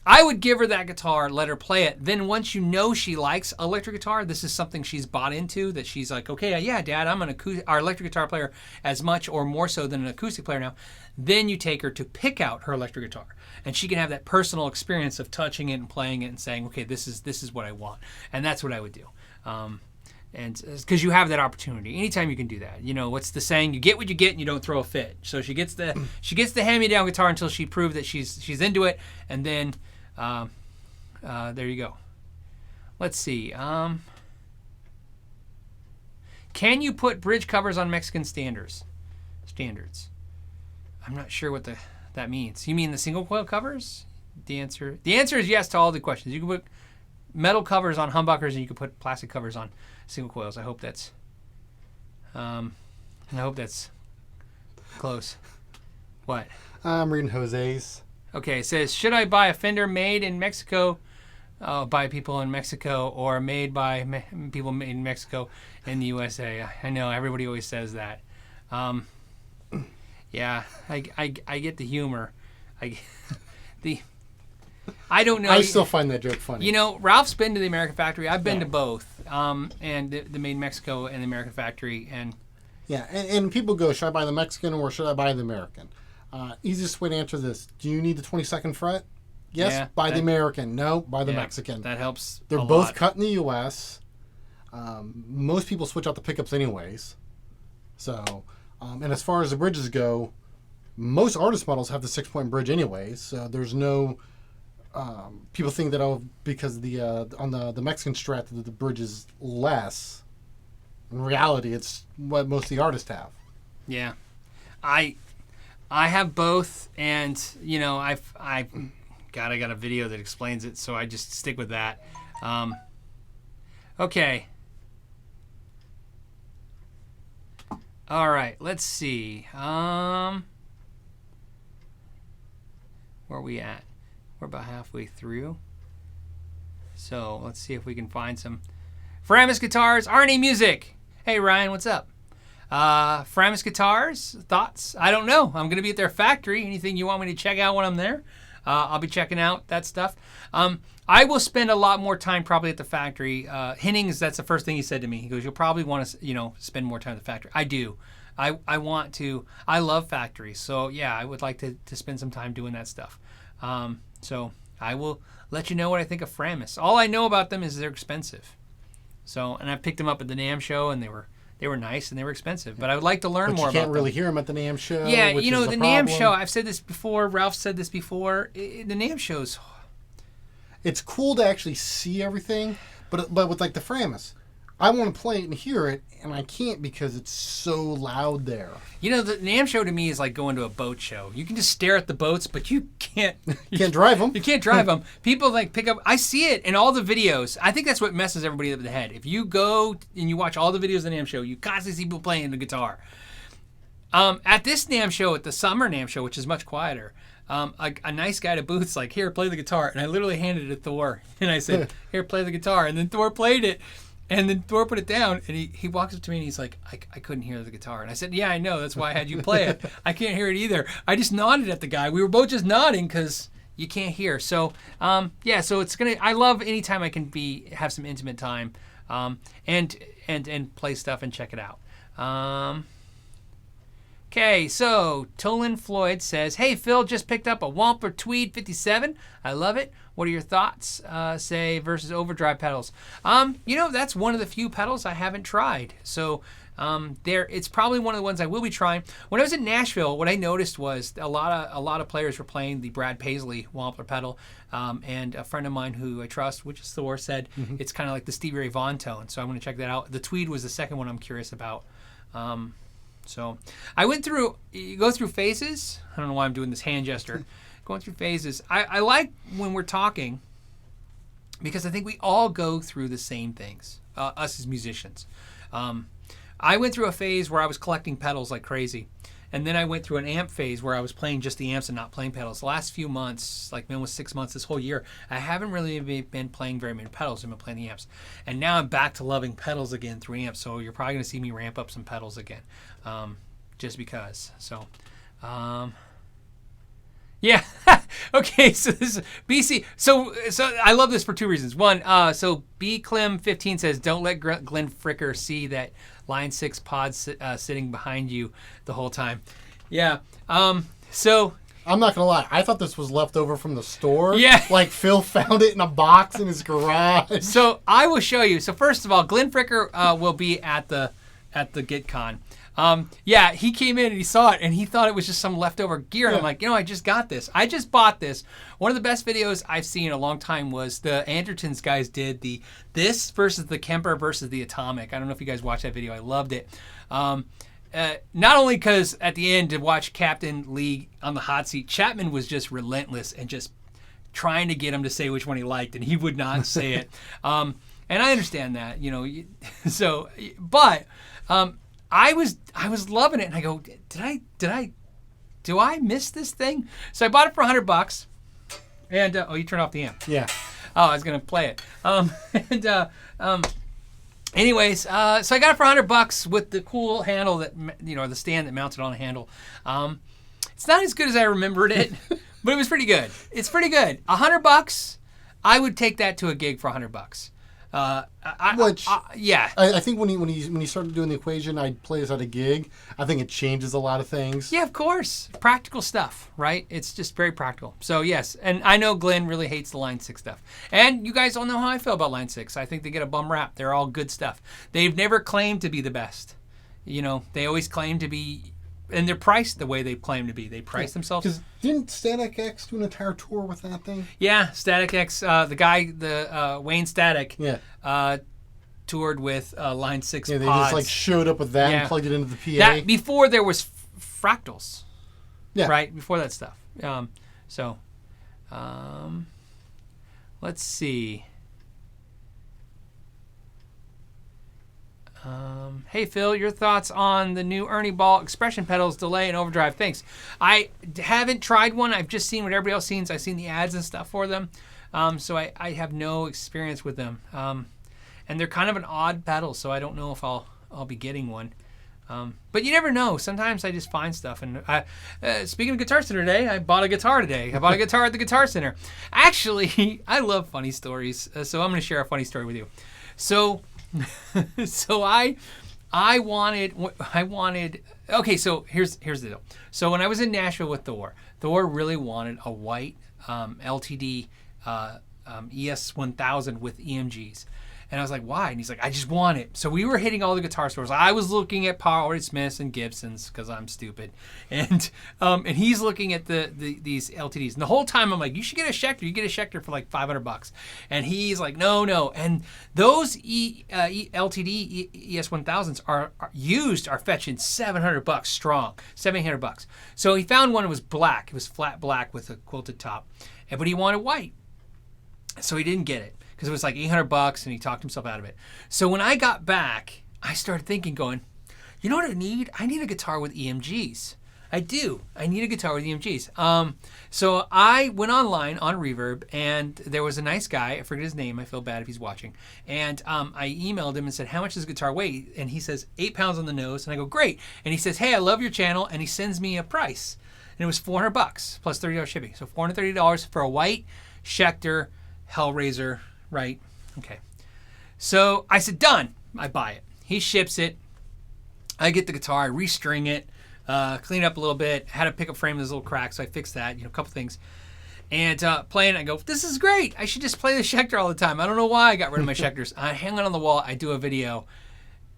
I would give her that guitar, let her play it. Then once you know she likes electric guitar, this is something she's bought into, that she's like, okay, yeah, Dad, I'm our electric guitar player as much or more so than an acoustic player now. Then you take her to pick out her electric guitar, and she can have that personal experience of touching it and playing it and saying, okay, this is what I want, and that's what I would do. And because you have that opportunity anytime you can do that. You know, what's the saying? You get what you get and you don't throw a fit. So she gets the hand-me-down guitar until she proved that she's into it, and then there you go. Let's see. Can you put bridge covers on Mexican standards? I'm not sure what that means. You mean the single coil covers? The answer is yes to all the questions. You can put metal covers on humbuckers and you can put plastic covers on single coils. I hope that's close. What?
I'm reading Jose's.
Okay, it says, should I buy a Fender made in Mexico by people in Mexico or made by people made in Mexico in the USA? I know, everybody always says that. Yeah, I get the humor. I don't know.
I still find that joke funny.
You know, Ralph's been to the American Factory. I've been to both, and the Made in Mexico and the American Factory. And
yeah, and people go, should I buy the Mexican or should I buy the American? Easiest way to answer this: do you need the 22nd fret? Yes,
Yeah,
buy the American. No, buy the
yeah,
Mexican.
That helps.
They're
a
both
lot.
cut in the U.S. Most people switch out the pickups anyways. So, and as far as the bridges go, most artist models have the 6-point bridge anyways. So there's no people think that because on the Mexican Strat the bridge is less. In reality, it's what most of the artists have.
Yeah, I have both, and you know, I got a video that explains it, so I just stick with that. Okay. All right, let's see. Where are we at? We're about halfway through. So let's see if we can find some Framus guitars. Arnie Music. Hey Ryan, what's up? Framus guitars, thoughts? I don't know. I'm going to be at their factory. Anything you want me to check out when I'm there? I'll be checking out that stuff. I will spend a lot more time probably at the factory. Hennings, that's the first thing he said to me. He goes, you'll probably want to, spend more time at the factory. I do. I want to. I love factories. So, yeah, I would like to spend some time doing that stuff. So I will let you know what I think of Framus. All I know about them is they're expensive. So, and I picked them up at the Namm show, and they were nice and they were expensive. But I would like to learn more about them.
You can't really hear them at the Namm show.
Yeah,
which
the
is the
Namm
problem.
show. I've said this before. Ralph said this before. The Namm shows.
It's cool to actually see everything, but with like the Framus, I want to play it and hear it, and I can't because it's so loud there.
The Namm show to me is like going to a boat show. You can just stare at the boats, but you can't.
You can't drive them.
You can't drive them. People like pick up. I see it in all the videos. I think that's what messes everybody up in the head. If you go and you watch all the videos of the Namm show, you constantly see people playing the guitar. At this Namm show, at the summer Namm show, which is much quieter, a nice guy to booth's like, here, play the guitar. And I literally handed it to Thor. And I said, here, play the guitar. And then Thor played it. And then Thor put it down. And he walks up to me and he's like, I couldn't hear the guitar. And I said, yeah, I know. That's why I had you play it. I can't hear it either. I just nodded at the guy. We were both just nodding because you can't hear. So, so it's going to, I love anytime I can have some intimate time and play stuff and check it out. Okay, so Tolan Floyd says, "Hey Phil, just picked up a Wampler Tweed 57. I love it. What are your thoughts? Say versus overdrive pedals." That's one of the few pedals I haven't tried. So it's probably one of the ones I will be trying. When I was in Nashville, what I noticed was a lot of players were playing the Brad Paisley Wampler pedal, and a friend of mine who I trust, which is Thor, said it's kind of like the Stevie Ray Vaughan tone. So I'm going to check that out. The Tweed was the second one I'm curious about. So I went through, you go through phases. I don't know why I'm doing this hand gesture. Going through phases. I like when we're talking because I think we all go through the same things, us as musicians. I went through a phase where I was collecting pedals like crazy. And then I went through an amp phase where I was playing just the amps and not playing pedals. The last few months, like almost 6 months, this whole year, I haven't really been playing very many pedals. I've been playing the amps. And now I'm back to loving pedals again through amps. So you're probably going to see me ramp up some pedals again, just because. So, yeah. Okay, so this is BC. So I love this for two reasons. One, so B Clem 15 says, "Don't let Glenn Fricker see that Line 6 pod sitting behind you the whole time." Yeah. So
I'm not gonna lie. I thought this was left over from the store.
Yeah.
Like Phil found it in a box in his garage.
So I will show you. So first of all, Glenn Fricker will be at the GuitCon. Yeah, he came in and he saw it and he thought it was just some leftover gear. And I'm like, I just got this. I just bought this. One of the best videos I've seen in a long time was the Andertons guys did this versus the Kemper versus the Atomic. I don't know if you guys watched that video. I loved it. Not only because at the end to watch Captain Lee on the hot seat, Chapman was just relentless and just trying to get him to say which one he liked, and he would not say it. And I understand that, So, but I was loving it, and I go, do I miss this thing? So I bought it for $100, and you turned off the amp.
Yeah.
Oh, I was gonna play it. Anyways, so I got it for $100 with the cool handle that the stand that mounted on the handle. It's not as good as I remembered it, but it was pretty good. It's pretty good. $100, I would take that to a gig for $100. Yeah.
I think when he started doing the equation, I'd play this at a gig. I think it changes a lot of things.
Yeah, of course. Practical stuff, right? It's just very practical. So yes, and I know Glenn really hates the Line 6 stuff. And you guys all know how I feel about Line 6. I think they get a bum rap. They're all good stuff. They've never claimed to be the best. They always claim to be, and they're priced the way they claim to be. They price themselves.
Because didn't Static X do an entire tour with that thing?
Yeah, Static X, the Wayne Static, toured with Line 6
Yeah, they
pods.
just showed up with that and plugged it into the PA.
That before there was fractals.
Yeah.
Right? Before that stuff. Let's see. Hey Phil, your thoughts on the new Ernie Ball expression pedals, delay and overdrive? Thanks. I haven't tried one. I've just seen what everybody else sees. I've seen the ads and stuff for them. So I have no experience with them. And they're kind of an odd pedal, so I don't know if I'll be getting one. But you never know. Sometimes I just find stuff. And speaking of Guitar Center today, I bought a guitar today. I bought a guitar at the Guitar Center. Actually, I love funny stories, so I'm going to share a funny story with you. So I wanted. Okay, so here's the deal. So when I was in Nashville with Thor really wanted a white LTD ES1000 with EMGs. And I was like, why? And he's like, I just want it. So we were hitting all the guitar stores. I was looking at Power Smiths and Gibsons because I'm stupid. And he's looking at these LTDs. And the whole time I'm like, you should get a Schecter. You get a Schecter for like $500. And he's like, no. And those LTD ES1000s are fetching $700 strong, $700. So he found one that was black. It was flat black with a quilted top. But he wanted white. So he didn't get it. Because it was like $800 and he talked himself out of it. So when I got back, I started thinking, going, you know what I need? I need a guitar with EMGs. I do. I need a guitar with EMGs. So I went online on Reverb, and there was a nice guy. I forget his name. I feel bad if he's watching. And I emailed him and said, how much does a guitar weigh? And he says, 8 pounds on the nose. And I go, great. And he says, hey, I love your channel. And he sends me a price. And it was $400 plus $30 shipping. So $430 for a white Schecter Hellraiser. Right. Okay. So I said, done. I buy it. He ships it. I get the guitar. I restring it. cleaned up a little bit, had a pickup frame with this little crack, so I fixed that, a couple things. And playing, I go, this is great. I should just play the Schecter all the time. I don't know why I got rid of my Schecters. I hang it on the wall. I do a video.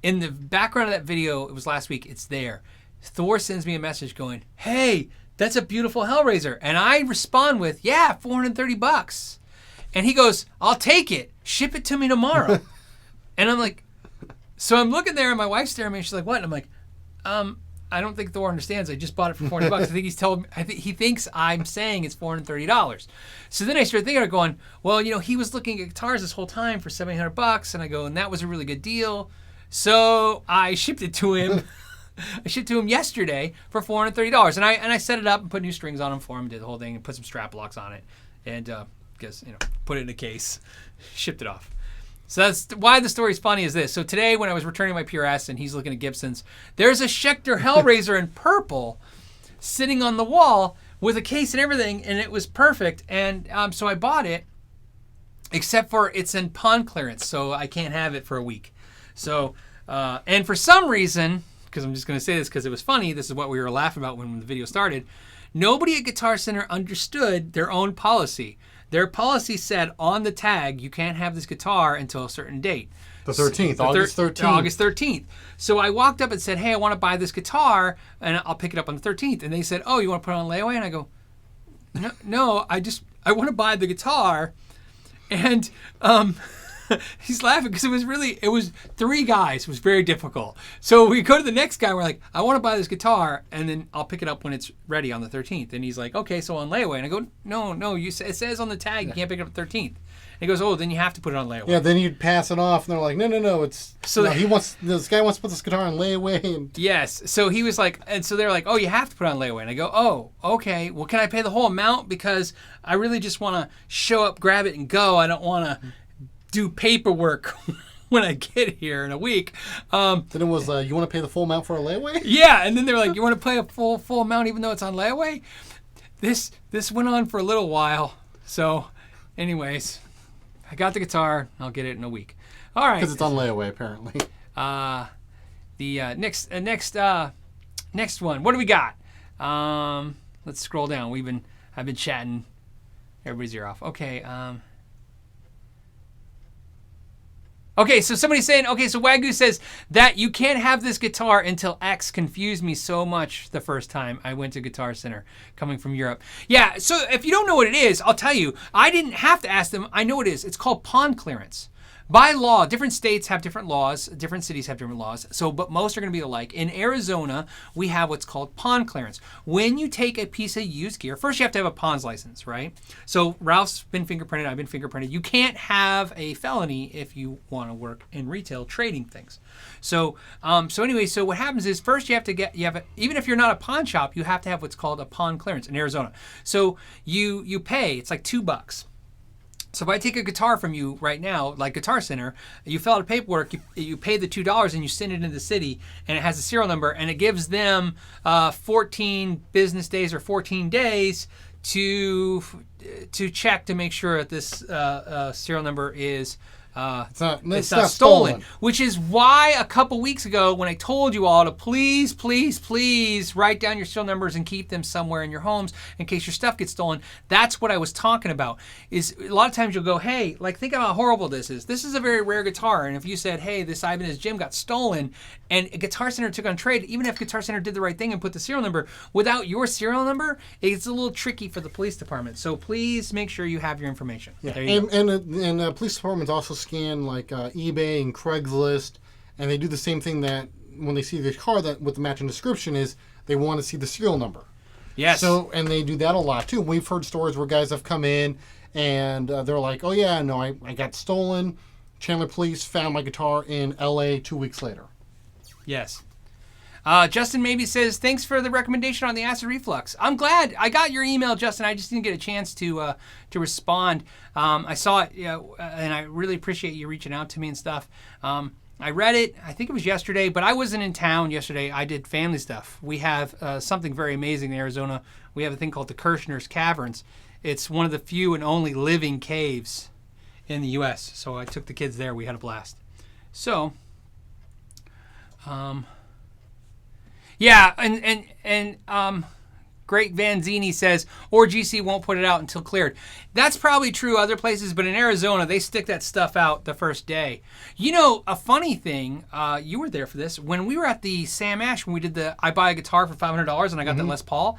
In the background of that video, it was last week, it's there. Thor sends me a message going, hey, that's a beautiful Hellraiser. And I respond with, yeah, $430. And he goes, I'll take it. Ship it to me tomorrow. And I'm like, so I'm looking there and my wife's staring at me and she's like, what? And I'm like, I don't think Thor understands. I just bought it for $400. I think he's told me, he thinks I'm saying it's $430. So then I started thinking, going, well, he was looking at guitars this whole time for $700. And I go, and that was a really good deal. So I shipped it to him. I shipped to him yesterday for $430. And I set it up and put new strings on him for him, did the whole thing, and put some strap blocks on it. And put it in a case, shipped it off. So that's why the story's funny is this. So today when I was returning my PRS and he's looking at Gibsons, there's a Schecter Hellraiser in purple sitting on the wall with a case and everything, and it was perfect. And so I bought it, except for it's in pawn clearance, so I can't have it for a week. So, and for some reason, because I'm just going to say this because it was funny, this is what we were laughing about when the video started, nobody at Guitar Center understood their own policy. Their policy said on the tag, you can't have this guitar until a certain date.
The 13th, August 13th.
August 13th. So I walked up and said, hey, I want to buy this guitar, and I'll pick it up on the 13th. And they said, oh, you want to put it on layaway? And I go, no, I want to buy the guitar. And he's laughing because it was three guys. It was very difficult. So we go to the next guy. We're like, I want to buy this guitar, and then I'll pick it up when it's ready on the 13th. And he's like, okay, so on layaway. And I go, no, it says on the tag you can't pick it up the 13th. And he goes, oh, then you have to put it on layaway.
Yeah, then you'd pass it off, and they're like, no, this guy wants to put this guitar on layaway. And
yes. So he was like, and so they're like, oh, you have to put it on layaway. And I go, oh, okay. Well, can I pay the whole amount? Because I really just want to show up, grab it, and go. I don't want to do paperwork when I get here in a week.
Then it was, you want to pay the full amount for a layaway?
Yeah, and then they're like, you want to pay a full amount even though it's on layaway? This went on for a little while. So, anyways, I got the guitar. I'll get it in a week. All right.
Because it's on layaway, apparently.
The next one. What do we got? Let's scroll down. I've been chatting everybody's ear off. Okay. Okay, so somebody's saying, so Wagyu says that you can't have this guitar until X confused me so much the first time I went to Guitar Center coming from Europe. Yeah, so if you don't know what it is, I'll tell you. I didn't have to ask them. I know what it is. It's called pawn clearance. By law, different states have different laws, different cities have different laws, but most are going to be alike. In Arizona, we have what's called pawn clearance. When you take a piece of used gear, first you have to have a pawn's license, right? So Ralph's been fingerprinted, I've been fingerprinted. You can't have a felony if you want to work in retail trading things. So anyway, so what happens is first even if you're not a pawn shop, you have to have what's called a pawn clearance in Arizona. So you pay, it's like $2. So if I take a guitar from you right now, like Guitar Center, you fill out a paperwork, you pay the $2 and you send it into the city, and it has a serial number, and it gives them 14 business days or 14 days to check to make sure that this serial number is it's not stolen. Which is why a couple weeks ago when I told you all to please write down your serial numbers and keep them somewhere in your homes in case your stuff gets stolen. That's what I was talking about. Is a lot of times you'll go, hey, like think about how horrible this is. This is a very rare guitar, and if you said, hey, this Ibanez Gem got stolen, and Guitar Center took on trade, even if Guitar Center did the right thing and put the serial number, without your serial number, it's a little tricky for the police department. So please make sure you have your information.
Yeah,
there you go.
And police departments also scan like eBay and Craigslist, and they do the same thing that when they see the car that with the matching description is they want to see the serial number.
Yes.
So and they do that a lot too. We've heard stories where guys have come in and they're like, oh yeah, no, I got stolen. Chandler police found my guitar in LA 2 weeks later.
Yes. Justin maybe says, thanks for the recommendation on the acid reflux. I'm glad. I got your email, Justin. I just didn't get a chance to respond. I saw it, and I really appreciate you reaching out to me and stuff. I read it, I think it was yesterday, but I wasn't in town yesterday. I did family stuff. We have something very amazing in Arizona. We have a thing called the Kirshner's Caverns. It's one of the few and only living caves in the U.S. So I took the kids there. We had a blast. So, Yeah, and Great Vanzini says, or GC won't put it out until cleared. That's probably true other places, but in Arizona, they stick that stuff out the first day. You know, a funny thing, you were there for this, when we were at the Sam Ash, when we did the I buy a guitar for $500 and I got the Les Paul,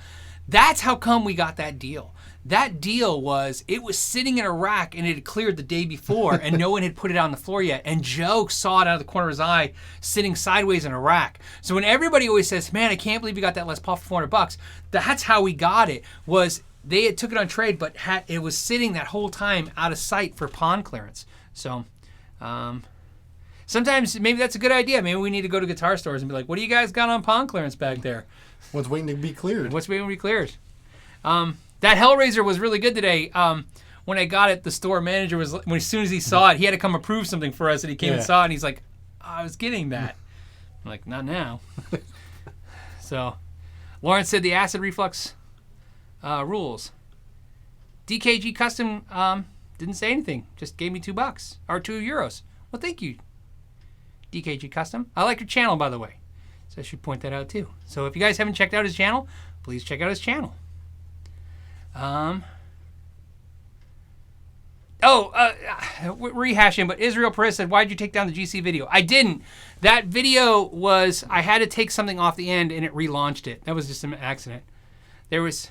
that's how come we got that deal. That deal was, it was sitting in a rack and it had cleared the day before and no one had put it on the floor yet. And Joe saw it out of the corner of his eye sitting sideways in a rack. So when everybody always says, man, I can't believe you got that Les Paul for $400, that's how we got it, was they had took it on trade, but it was sitting that whole time out of sight for pawn clearance. So sometimes maybe that's a good idea. Maybe we need to go to guitar stores and be like, what do you guys got on pawn clearance back there?
What's waiting to be cleared?
What's waiting to be cleared? That Hellraiser was really good today. When I got it, the store manager was, as soon as he saw it, he had to come approve something for us, and he came and saw it, and he's like, I was getting that. I'm like, not now. So, Lawrence said the acid reflux rules. DKG Custom didn't say anything, just gave me $2 or €2. Well, thank you, DKG Custom. I like your channel, by the way. So I should point that out too. So if you guys haven't checked out his channel, please check out his channel. Rehashing, but Israel Perez said, why'd you take down the GC video? I didn't. That video was, I had to take something off the end and it relaunched it. That was just an accident. There was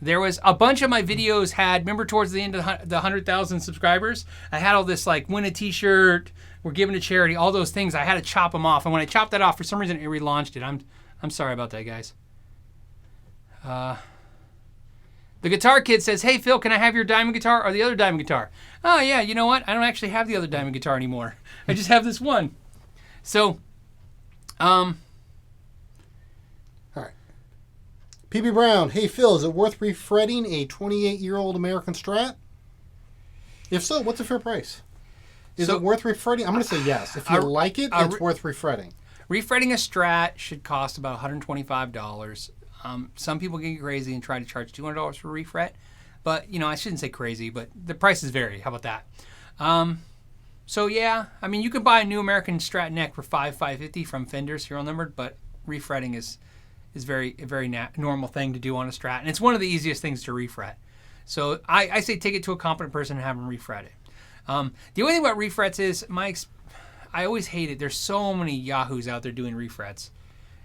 a bunch of my videos remember towards the end of the 100,000 subscribers, I had all this like, win a t-shirt, we're giving to charity, all those things. I had to chop them off. And when I chopped that off, for some reason, it relaunched it. I'm sorry about that, guys. The Guitar Kid says, hey, Phil, can I have your diamond guitar or the other diamond guitar? Oh, yeah, you know what? I don't actually have the other diamond guitar anymore. I just have this one. So,
all right. PB Brown, hey, Phil, is it worth refretting a 28-year-old American Strat? If so, what's a fair price? Is it worth refretting? I'm going to say yes. If you like it, it's worth refretting.
Refretting a Strat should cost about $125. Some people get crazy and try to charge $200 for refret, but I shouldn't say crazy, but the prices vary. How about that? So yeah, I mean, you could buy a new American Strat neck for $550 from Fender, serial numbered, but refretting is a very normal thing to do on a Strat, and it's one of the easiest things to refret. So I say take it to a competent person and have them refret it. The only thing about refrets is I always hate it. There's so many yahoos out there doing refrets.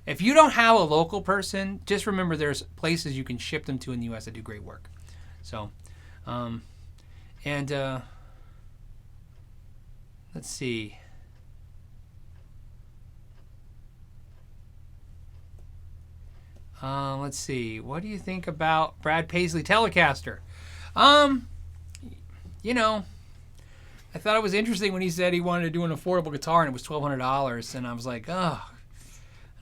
If you don't have a local person, just remember there's places you can ship them to in the U.S. that do great work. So, let's see. Let's see. What do you think about Brad Paisley Telecaster? I thought it was interesting when he said he wanted to do an affordable guitar and it was $1,200, and I was like, oh,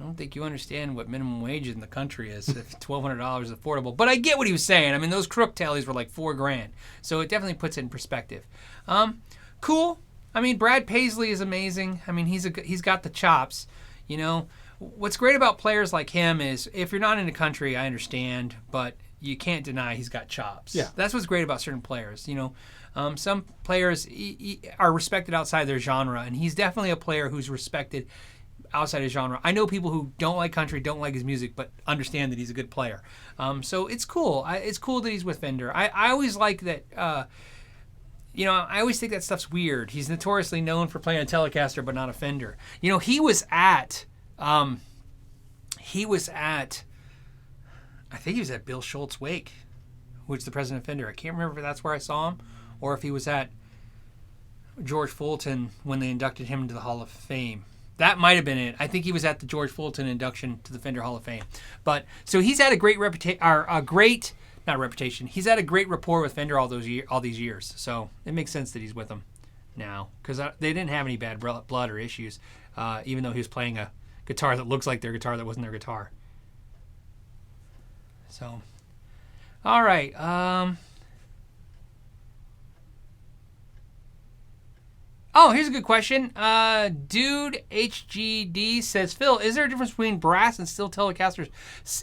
I don't think you understand what minimum wage in the country is if $1,200 is affordable. But I get what he was saying. I mean, those crook tailies were like $4,000, so it definitely puts it in perspective. Cool. I mean, Brad Paisley is amazing. I mean, he's got the chops. What's great about players like him is if you're not in the country, I understand, but you can't deny he's got chops.
Yeah.
That's what's great about certain players. Some players are respected outside their genre, and he's definitely a player who's respected outside his genre. I know people who don't like country, don't like his music, but understand that he's a good player. So it's cool. It's cool that he's with Fender. I always like that. I always think that stuff's weird. He's notoriously known for playing a Telecaster, but not a Fender. He was at. I think he was at Bill Schultz's wake, which is the president of Fender. I can't remember if that's where I saw him, or if he was at George Fulton when they inducted him into the Hall of Fame. That might have been it. I think he was at the George Fulton induction to the Fender Hall of Fame. But so he's had a great reputation. He's had a great rapport with Fender all these years. So it makes sense that he's with them now, because they didn't have any bad blood or issues, even though he was playing a guitar that looks like their guitar that wasn't their guitar. So, all right. Here's a good question. Dude HGD says, Phil, is there a difference between brass and steel Telecasters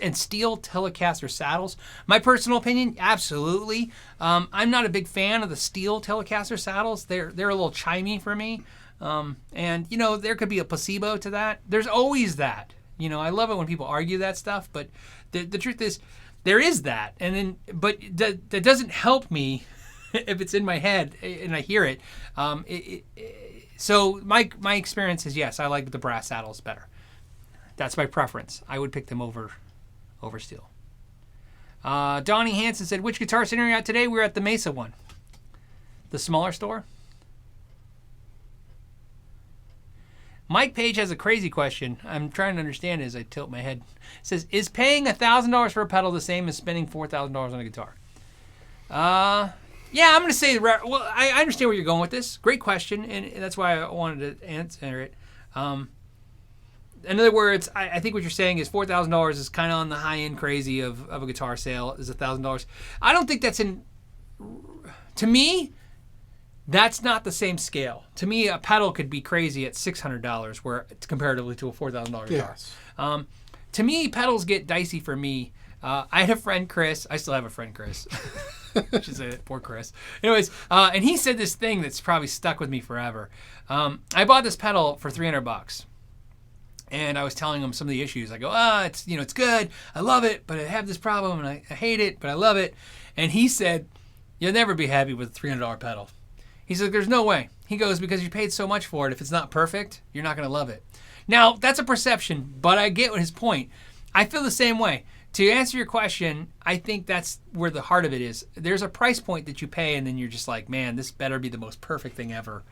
and steel Telecaster saddles? My personal opinion, absolutely. I'm not a big fan of the steel Telecaster saddles. They're a little chimey for me. And, you know, there could be a placebo to that. There's always that. You know, I love it when people argue that stuff, but the truth is there is that. And then, but that doesn't help me if it's in my head and I hear it. So my experience is, yes, I like the brass saddles better. That's my preference. I would pick them over steel. Donnie Hansen said, which Guitar Center are you at today? We're at the Mesa one. The smaller store. Mike Page has a crazy question. I'm trying to understand it as I tilt my head. It says, is paying $1,000 for a pedal the same as spending $4,000 on a guitar? Yeah, I'm going to say, well, I understand where you're going with this. Great question, and that's why I wanted to answer it. In other words, I think what you're saying is $4,000 is kind of on the high end crazy of a guitar sale is $1,000. I don't think that's to me, that's not the same scale. To me, a pedal could be crazy at $600, where it's comparatively to a $4,000 guitar.
Yes.
To me, pedals get dicey for me. I had a friend, Chris. I still have a friend, Chris. I should say that. Poor Chris. Anyways, and he said this thing that's probably stuck with me forever. I bought this pedal for $300. And I was telling him some of the issues. I go, it's good. I love it, but I have this problem, and I hate it, but I love it. And he said, you'll never be happy with a $300 pedal. He said, there's no way. He goes, because you paid so much for it. If it's not perfect, you're not going to love it. Now, that's a perception, but I get his point. I feel the same way. To answer your question, I think that's where the heart of it is. There's a price point that you pay, and then you're just like, man, this better be the most perfect thing ever.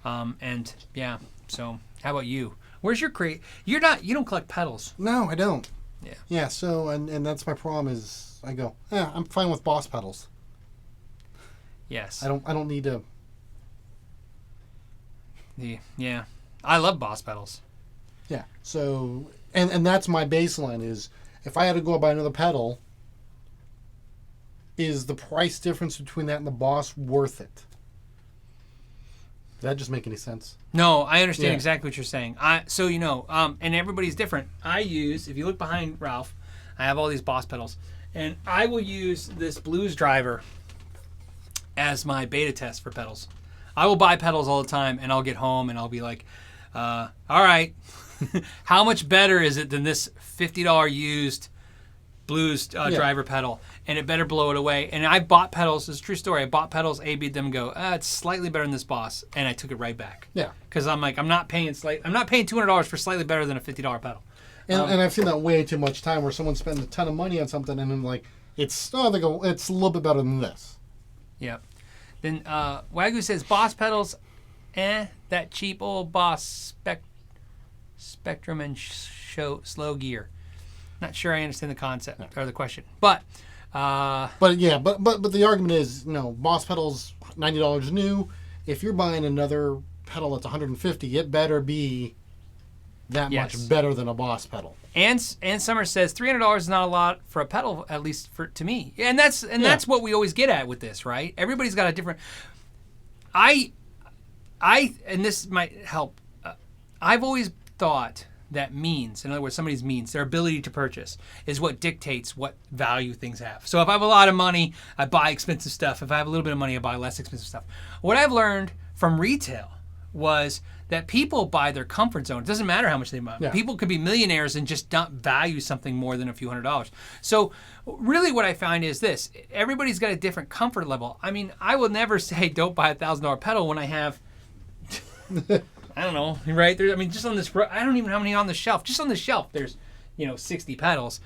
And yeah, so how about you? Where's your you don't collect pedals.
No, I don't.
Yeah.
Yeah, so, and that's my problem is I go, I'm fine with Boss pedals.
Yes.
I don't need to.
Yeah. I love Boss pedals.
Yeah. So, and that's my baseline is if I had to go buy another pedal, is the price difference between that and the Boss worth it? Does that just make any sense?
No, I understand exactly what you're saying. So and everybody's different. If you look behind Ralph, I have all these Boss pedals, and I will use this Blues driver as my beta test for pedals. I will buy pedals all the time, and I'll get home and I'll be like, all right, how much better is it than this $50 used Blues driver pedal? And it better blow it away. And I bought pedals. It's a true story. I bought pedals, A-B'd them, go, it's slightly better than this Boss, and I took it right back.
Yeah.
Because I'm like, I'm not paying $200 for slightly better than a $50 pedal.
And I've seen that way too much time where someone spends a ton of money on something, and then like, it's a little bit better than this.
Yeah. Then Wagyu says, Boss pedals, that cheap old Boss Spectrum and slow gear. Not sure I understand the concept or the question, but the argument is, Boss pedals $90 new. If you're buying another pedal that's $150, it better be that much better than a Boss pedal. And Summer says $300 is not a lot for a pedal, at least to me. And that's what we always get at with this, right? Everybody's got a different. And this might help. I've always thought that means, in other words, somebody's means, their ability to purchase, is what dictates what value things have. So if I have a lot of money, I buy expensive stuff. If I have a little bit of money, I buy less expensive stuff. What I've learned from retail was that people buy their comfort zone. It doesn't matter how much they buy. Yeah. People could be millionaires and just not value something more than a few $100s. So really what I find is this. Everybody's got a different comfort level. I mean, I will never say don't buy a $1,000 pedal when I have... I don't know, right? Just on this, I don't even know how many on the shelf. Just on the shelf, there's, 60 pedals.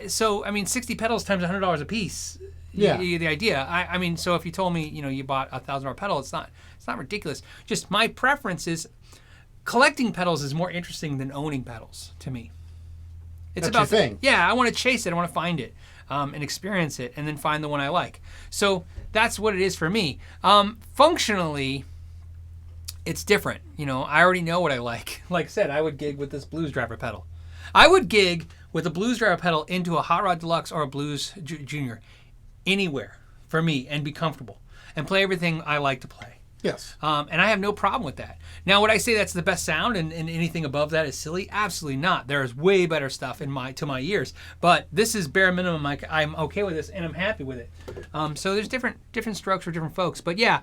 So, 60 pedals times $100 a piece.
Yeah.
You get the idea. So if you told me, you bought a $1,000 pedal, it's not ridiculous. Just my preference is collecting pedals is more interesting than owning pedals to me. It's
That's your thing.
Yeah, I want to chase it. I want to find it and experience it and then find the one I like. So that's what it is for me. Functionally, it's different. I already know what I like. Like I said, I would gig with this Blues driver pedal. I would gig with a Blues driver pedal into a Hot Rod Deluxe or a Blues Junior anywhere for me and be comfortable and play everything I like to play.
Yes. And
I have no problem with that. Now, would I say that's the best sound and anything above that is silly? Absolutely not. There is way better stuff to my ears. But this is bare minimum. I'm okay with this and I'm happy with it. So there's different strokes for different folks. But yeah.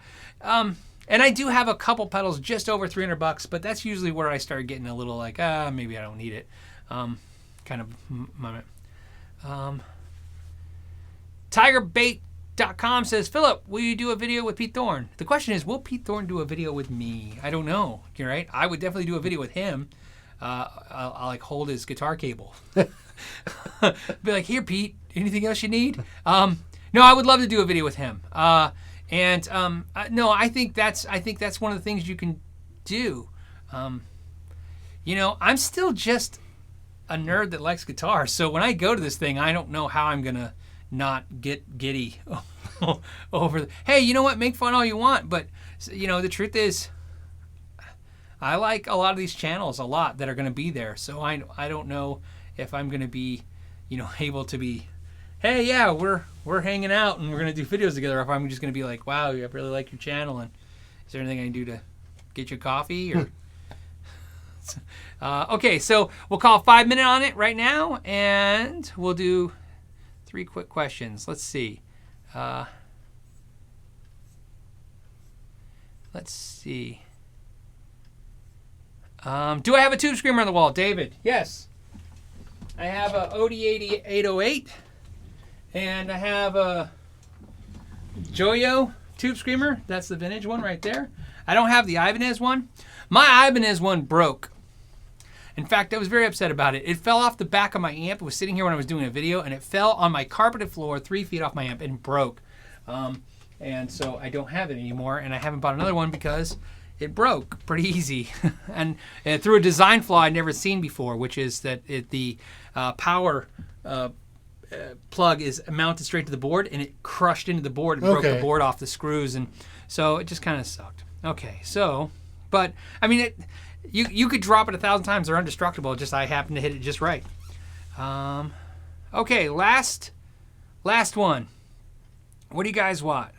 And And I do have a couple pedals just over $300, but that's usually where I start getting a little like, maybe I don't need it, kind of moment. TigerBait.com says, Philip, will you do a video with Pete Thorn? The question is, will Pete Thorn do a video with me? I don't know. You're right. I would definitely do a video with him. I'll like hold his guitar cable. Be like, here, Pete. Anything else you need? No, I would love to do a video with him. No, I think that's one of the things you can do. You know, I'm still just a nerd that likes guitars. So when I go to this thing, I don't know how I'm gonna not get giddy over. Hey, you know what? Make fun all you want, but you know the truth is, I like a lot of these channels a lot that are going to be there. So I don't know if I'm going to be, you know, able to be, hey, yeah, we're hanging out and we're going to do videos together. If I'm just going to be like, wow, I really like your channel, and is there anything I can do to get you coffee? Or okay, so we'll call 5 minute on it right now, and we'll do 3 quick questions. Let's see. Let's see. Do I have a tube screamer on the wall? David, yes. I have a OD80 808, and I have a Joyo tube screamer. That's the vintage one right there. I don't have the Ibanez one. My Ibanez one broke. In fact, I was very upset about it. It fell off the back of my amp. It was sitting here when I was doing a video, and it fell on my carpeted floor 3 feet off my amp and broke. And so I don't have it anymore, and I haven't bought another one because it broke pretty easy. and through a design flaw I'd never seen before, which is that the power plug is mounted straight to the board, and it crushed into the board and broke the board off the screws, and so it just kind of sucked. Okay, so, but I mean, you could drop it 1,000 times; they're indestructible. Just I happened to hit it just right. Okay, last one. What do you guys want?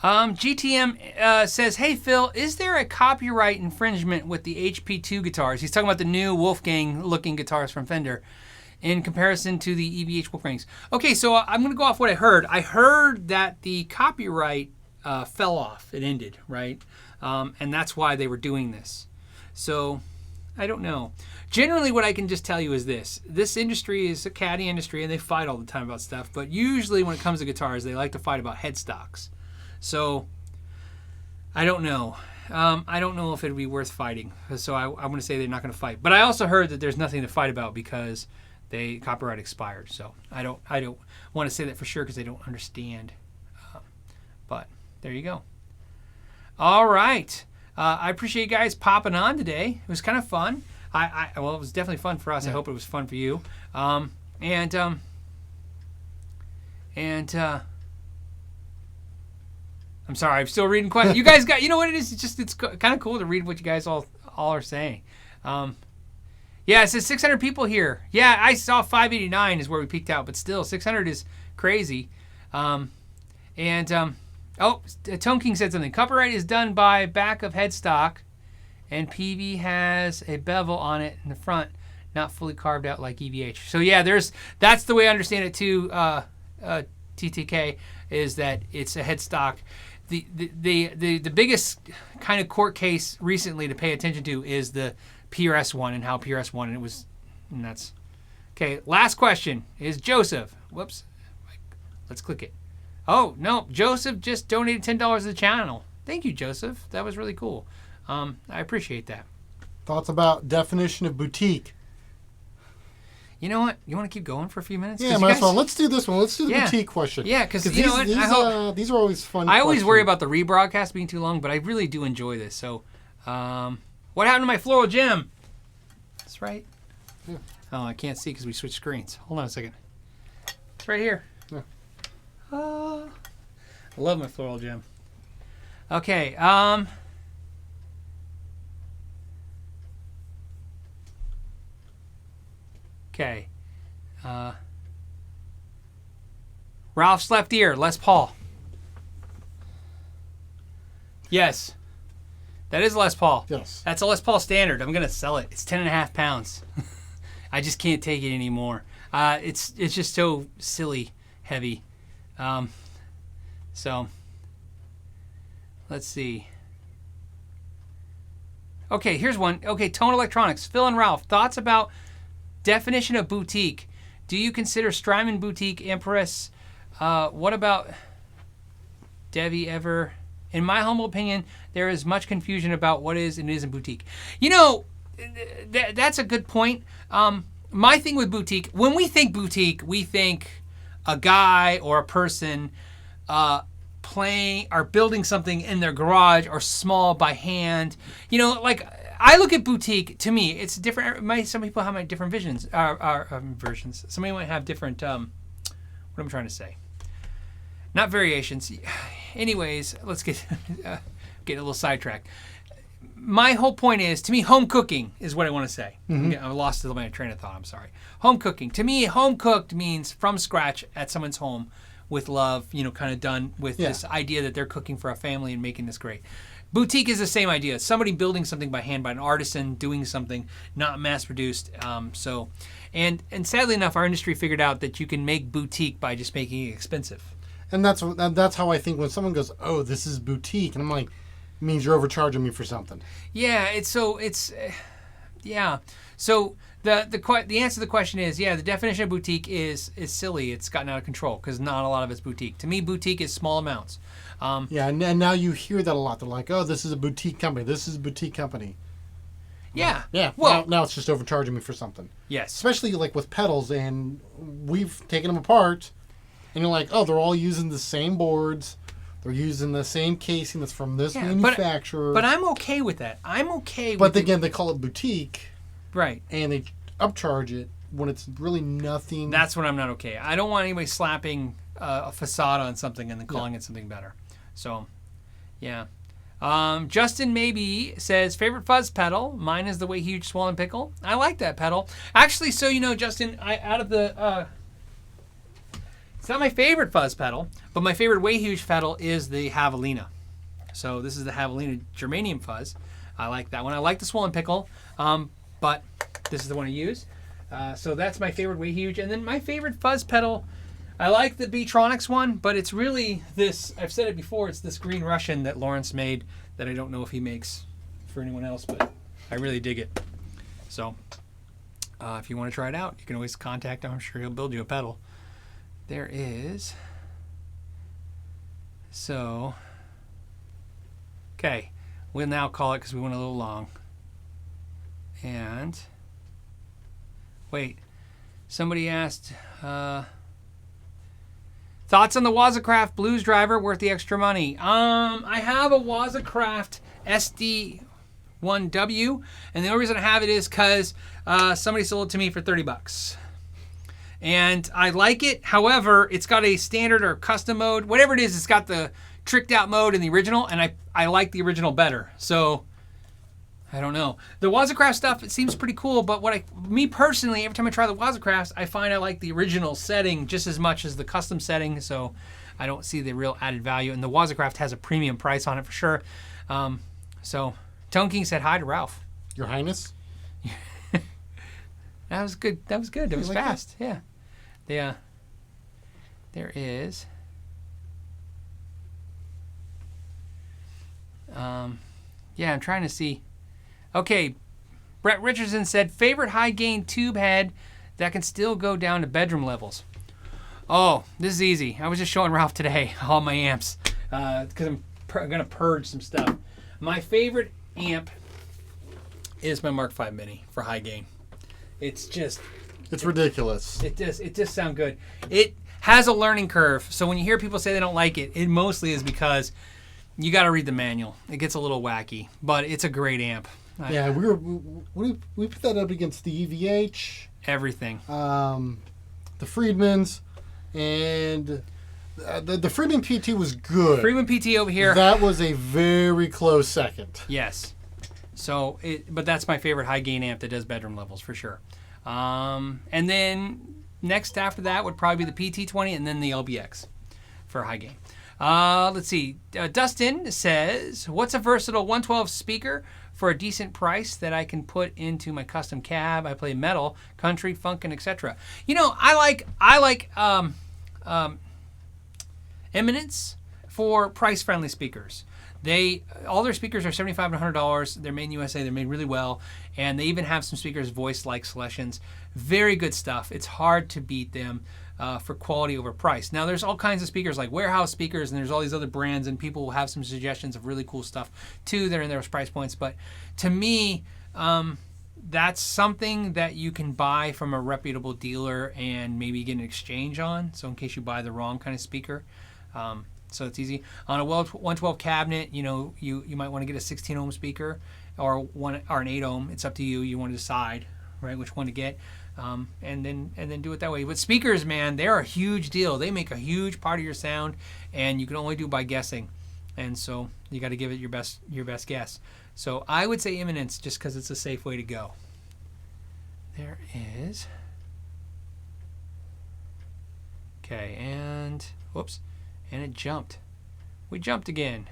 GTM says, hey Phil, is there a copyright infringement with the HP2 guitars? He's talking about the new Wolfgang looking guitars from Fender in comparison to the EVH Wolfgangs. Okay, so I'm going to go off what I heard. I heard that the copyright fell off. It ended, right? And that's why they were doing this. So I don't know. Generally, what I can just tell you is this. This industry is a catty industry, and they fight all the time about stuff. But usually when it comes to guitars, they like to fight about headstocks. So, I don't know. I don't know if it would be worth fighting. So I'm going to say they're not going to fight. But I also heard that there's nothing to fight about because copyright expired. So I don't want to say that for sure because I don't understand. But there you go. All right. I appreciate you guys popping on today. It was kind of fun. Well, it was definitely fun for us. Yeah. I hope it was fun for you. I'm sorry, I'm still reading questions. You guys got, you know what it is? It's kind of cool to read what you guys all are saying. Yeah, it says 600 people here. Yeah, I saw 589 is where we peaked out, but still, 600 is crazy. Tone King said something. Copyright is done by back of headstock, and Peavey has a bevel on it in the front, not fully carved out like EVH. So yeah, that's the way I understand it too. TTK is that it's a headstock. The biggest kind of court case recently to pay attention to is the PRS one and how PRS won, and that's okay. Last question is Joseph. Whoops, let's click it. Oh no, Joseph just donated $10 to the channel. Thank you, Joseph. That was really cool. I appreciate that.
Thoughts about definition of boutique?
You know what? You want to keep going for a few minutes?
Yeah, might as well. Let's do this one. Let's do the boutique question.
Yeah, because you know what?
These are always fun.
I always worry about the rebroadcast being too long, but I really do enjoy this. So, what happened to my Floral Jem? That's right. Yeah. Oh, I can't see because we switched screens. Hold on a second. It's right here. Yeah. I love my Floral Jem. Okay. Okay. Ralph's left ear, Les Paul. Yes. That is Les Paul.
Yes.
That's a Les Paul standard. I'm going to sell it. It's 10.5 pounds. I just can't take it anymore. It's just so silly heavy. So let's see. Okay, here's one. Okay, Tone Electronics. Phil and Ralph, thoughts about definition of boutique. Do you consider Strymon boutique, Empress? What about Devi ever? In my humble opinion, there is much confusion about what is and isn't boutique. You know, that's a good point. My thing with boutique, when we think boutique, we think a guy or a person playing or building something in their garage or small by hand. You know, like I look at boutique, to me, it's different. Some people have different visions, versions. Somebody might have different, what am I trying to say? Not variations. Anyways, let's get a little sidetracked. My whole point is, to me, home cooking is what I want to say. I lost my train of thought. I'm sorry. Home cooking. To me, home cooked means from scratch at someone's home with love, you know, kind of done with this idea that they're cooking for a family and making this great. Boutique is the same idea. Somebody building something by hand, by an artisan doing something, not mass produced. And sadly enough, our industry figured out that you can make boutique by just making it expensive.
And that's how I think when someone goes, "Oh, this is boutique," and I'm like, it means you're overcharging me for something.
Yeah, So the answer to the question is, the definition of boutique is silly. It's gotten out of control because not a lot of it's boutique. To me, boutique is small amounts.
And now you hear that a lot. They're like, "Oh, this is a boutique company. This is a boutique company."
Yeah.
Yeah.
Well,
now it's just overcharging me for something.
Yes.
Especially like with pedals, and we've taken them apart, and you're like, "Oh, they're all using the same boards. They're using the same casing that's from this manufacturer."
But I'm okay with that. I'm okay with
But again, they call it boutique.
Right.
And they upcharge it when it's really nothing.
That's when I'm not okay. I don't want anybody slapping a facade on something and then calling it something better. So, yeah. Justin Maybe says, favorite fuzz pedal. Mine is the Way Huge Swollen Pickle. I like that pedal. Actually, so you know, Justin, it's not my favorite fuzz pedal, but my favorite Way Huge pedal is the Javelina. So this is the Javelina Germanium fuzz. I like that one. I like the Swollen Pickle, but this is the one I use. So that's my favorite Way Huge. And then my favorite fuzz pedal, I like the B-Tronics one, but it's really this, I've said it before, it's this Green Russian that Lawrence made that I don't know if he makes for anyone else, but I really dig it. So if you want to try it out, you can always contact him. I'm sure he'll build you a pedal. There is. So, okay. We'll now call it because we went a little long. And, wait. Somebody asked, thoughts on the Wazacraft Blues Driver worth the extra money? I have a Wazacraft SD1W, and the only reason I have it is because somebody sold it to me for $30. And I like it. However, it's got a standard or custom mode. Whatever it is, it's got the tricked out mode in the original, and I like the original better. So, I don't know. The Wazacraft stuff, it seems pretty cool, but me personally, every time I try the Wazacrafts, I find I like the original setting just as much as the custom setting, so I don't see the real added value. And the Wazacraft has a premium price on it for sure. So, Tone King said hi to Ralph.
Your Highness?
That was good. It was fast.
That?
Yeah. There is. I'm trying to see. Okay. Brett Richardson said, favorite high gain tube head that can still go down to bedroom levels. Oh, this is easy. I was just showing Ralph today all my amps because I'm going to purge some stuff. My favorite amp is my Mark V Mini for high gain. It's
ridiculous.
It does sound good. It has a learning curve, so when you hear people say they don't like it, it mostly is because you got to read the manual. It gets a little wacky, but it's a great amp.
Yeah, we put that up against the EVH,
everything,
the Friedmans, and the Friedman PT was good.
Friedman PT over here.
That was a very close second.
Yes. So, but that's my favorite high gain amp that does bedroom levels for sure. And then next after that would probably be the PT20 and then the LBX for high gain. Let's see. Dustin says, what's a versatile 112 speaker for a decent price that I can put into my custom cab? I play metal, country, funk, and etc. You know, I like Eminence for price-friendly speakers. All their speakers are $75 and $100. They're made in USA. They're made really well, and they even have some speakers voice-like selections. Very good stuff. It's hard to beat them for quality over price. Now, there's all kinds of speakers like warehouse speakers, and there's all these other brands, and people will have some suggestions of really cool stuff too that are in those price points. But to me, that's something that you can buy from a reputable dealer and maybe get an exchange on. So in case you buy the wrong kind of speaker. So it's easy. On a 112 cabinet, you know, you might want to get a 16 ohm speaker or an 8 ohm. It's up to you. You want to decide, right, which one to get, and then do it that way. But speakers, man, they're a huge deal. They make a huge part of your sound, and you can only do by guessing. And so you got to give it your best guess. So I would say Eminence just because it's a safe way to go. There is. Okay, and whoops. And it jumped. We jumped again.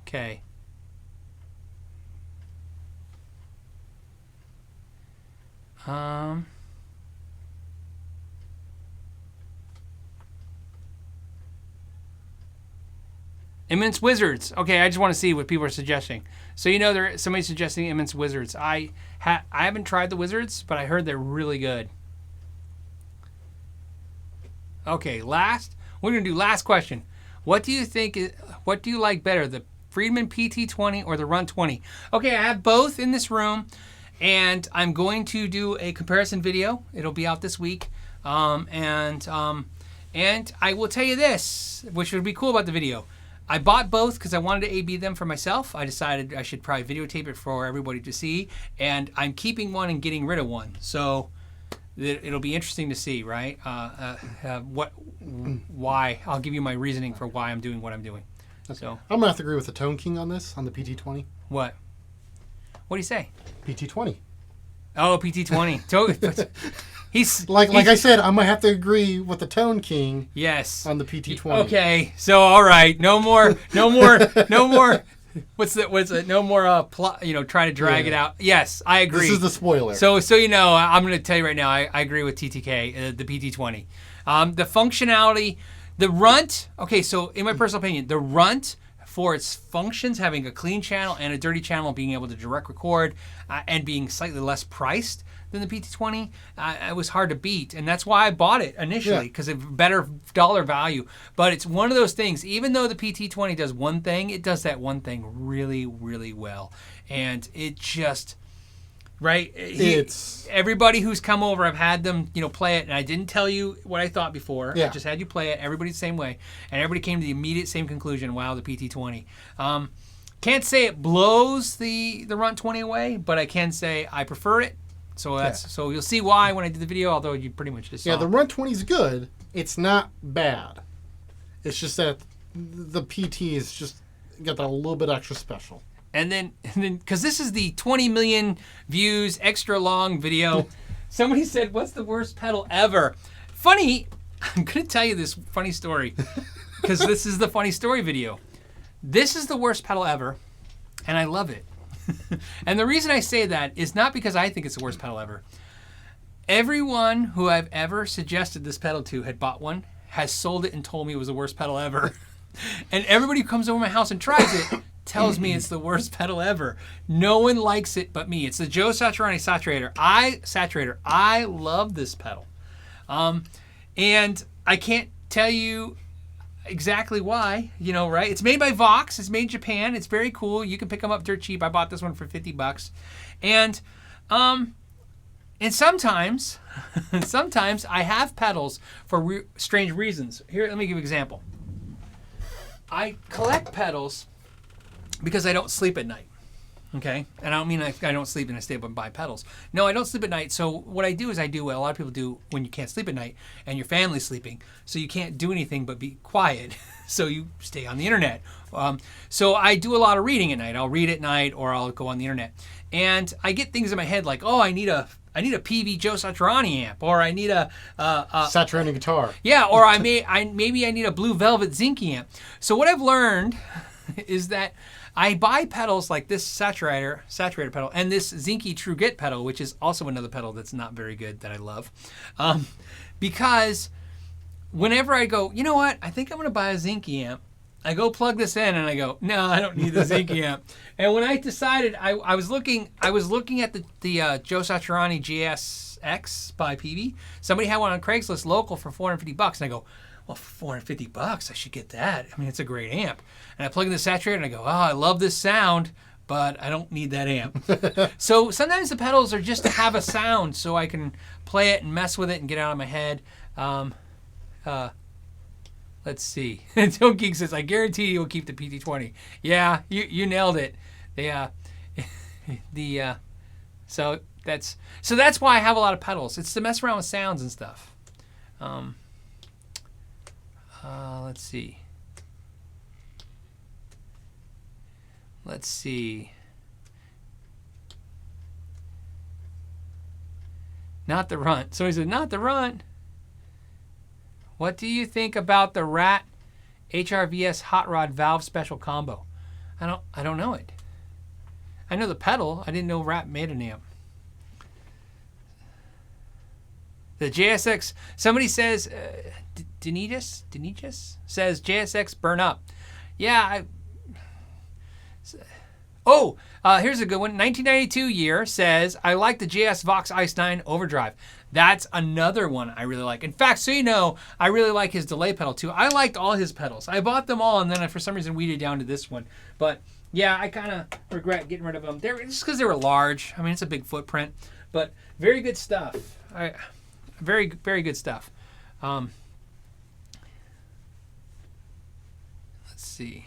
Okay. Immense Wizards. Okay, I just want to see what people are suggesting. So you know, somebody's suggesting Immense Wizards. I haven't tried the Wizards, but I heard they're really good. Okay, we're going to do last question. What do you like better, the Friedman PT20 or the Runt 20? Okay, I have both in this room, and I'm going to do a comparison video. It'll be out this week. And I will tell you this, which would be cool about the video. I bought both because I wanted to A/B them for myself. I decided I should probably videotape it for everybody to see, and I'm keeping one and getting rid of one. So it'll be interesting to see, right? Why? I'll give you my reasoning for why I'm doing what I'm doing.
Okay.
So
I'm gonna have to agree with the Tone King on this, on the PT20.
What? What do you say?
PT20.
Oh, PT20. He's
like I said, I'm gonna have to agree with the Tone King.
Yes.
On the PT20.
Okay. So all right, no more. What's it? No more plot. You know, trying to drag it out. Yes, I agree.
This is the spoiler.
So you know, I'm going to tell you right now. I agree with TTK, the PT20. The functionality, the Runt. Okay, so in my personal opinion, the Runt for its functions, having a clean channel and a dirty channel, being able to direct record, and being slightly less priced than the PT20, it was hard to beat, and that's why I bought it initially, because of better dollar value. But it's one of those things, even though the PT20 does one thing, it does that one thing really, really well. And it just, right? Everybody who's come over, I've had them, you know, play it, and I didn't tell you what I thought before. I just had you play it. Everybody's the same way, and everybody came to the immediate same conclusion. Wow, the PT20. Can't say it blows the Runt 20 away, but I can say I prefer it. So so you'll see why when I do the video, although you pretty much just saw.
Yeah, the Runt 20 is good. It's not bad. It's just that the PT is just got that a little bit extra special. And then because this is the 20 million views, extra long video, somebody said, "What's the worst pedal ever?" Funny, I'm gonna tell you this funny story because this is the funny story video. This is the worst pedal ever, and I love it. And the reason I say that is not because I think it's the worst pedal ever. Everyone who I've ever suggested this pedal to had bought one, has sold it and told me it was the worst pedal ever. And everybody who comes over my house and tries it tells me it's the worst pedal ever. No one likes it but me. It's the Joe Satriani Satchurater. I love this pedal. And I can't tell you exactly why, you know, right? It's made by Vox. It's made in Japan. It's very cool. You can pick them up dirt cheap. I bought this one for $50. And sometimes I have pedals for strange reasons. Here, let me give you an example. I collect pedals because I don't sleep at night. Okay? And I don't mean I don't sleep and I stay up and buy pedals. No, I don't sleep at night. So what I do is I do what a lot of people do when you can't sleep at night and your family's sleeping. So you can't do anything but be quiet. So you stay on the internet. So I do a lot of reading at night. I'll read at night or I'll go on the internet. And I get things in my head like, oh, I need a
I need a Peavey Joe Satriani amp, or I need a
Saturating guitar.
yeah, or maybe I need a Blue Velvet Zinky amp. So what I've learned is that I buy pedals like this Saturator pedal and this Zinky True Git pedal, which is also another pedal that's not very good that I love, because whenever I go, you know what, I think I'm going to buy a Zinky amp, I go plug this in and I go, no, I don't need the Zinky amp. And when I decided, I was looking at the Joe Satriani GSX by Peavey. Somebody had one on Craigslist local for $450, and I go, well, for $450, I should get that. I mean, it's a great amp. And I plug in the Saturator and I go, oh, I love this sound, but I don't need that amp. So sometimes the pedals are just to have a sound so I can play it and mess with it and get out of my head. Let's see. Tone Geek says, I guarantee you'll keep the PT20. Yeah, you nailed it. So that's why I have a lot of pedals. It's to mess around with sounds and stuff. Let's see. Not the Runt. Somebody said, not the Runt. What do you think about the Rat HRVS Hot Rod Valve Special Combo? I don't know it. I know the pedal. I didn't know Rat made an amp. The JSX. Somebody says, Denijus says JSX burn up. Yeah. Here's a good one. 1992 year says, I like the JS Vox Ice 9 Overdrive. That's another one I really like. In fact, so you know, I really like his delay pedal too. I liked all his pedals. I bought them all, and then I, for some reason, weeded down to this one. But yeah, I kind of regret getting rid of them. Just because they were large. I mean, it's a big footprint, but very good stuff. Very, very good stuff. Let's see.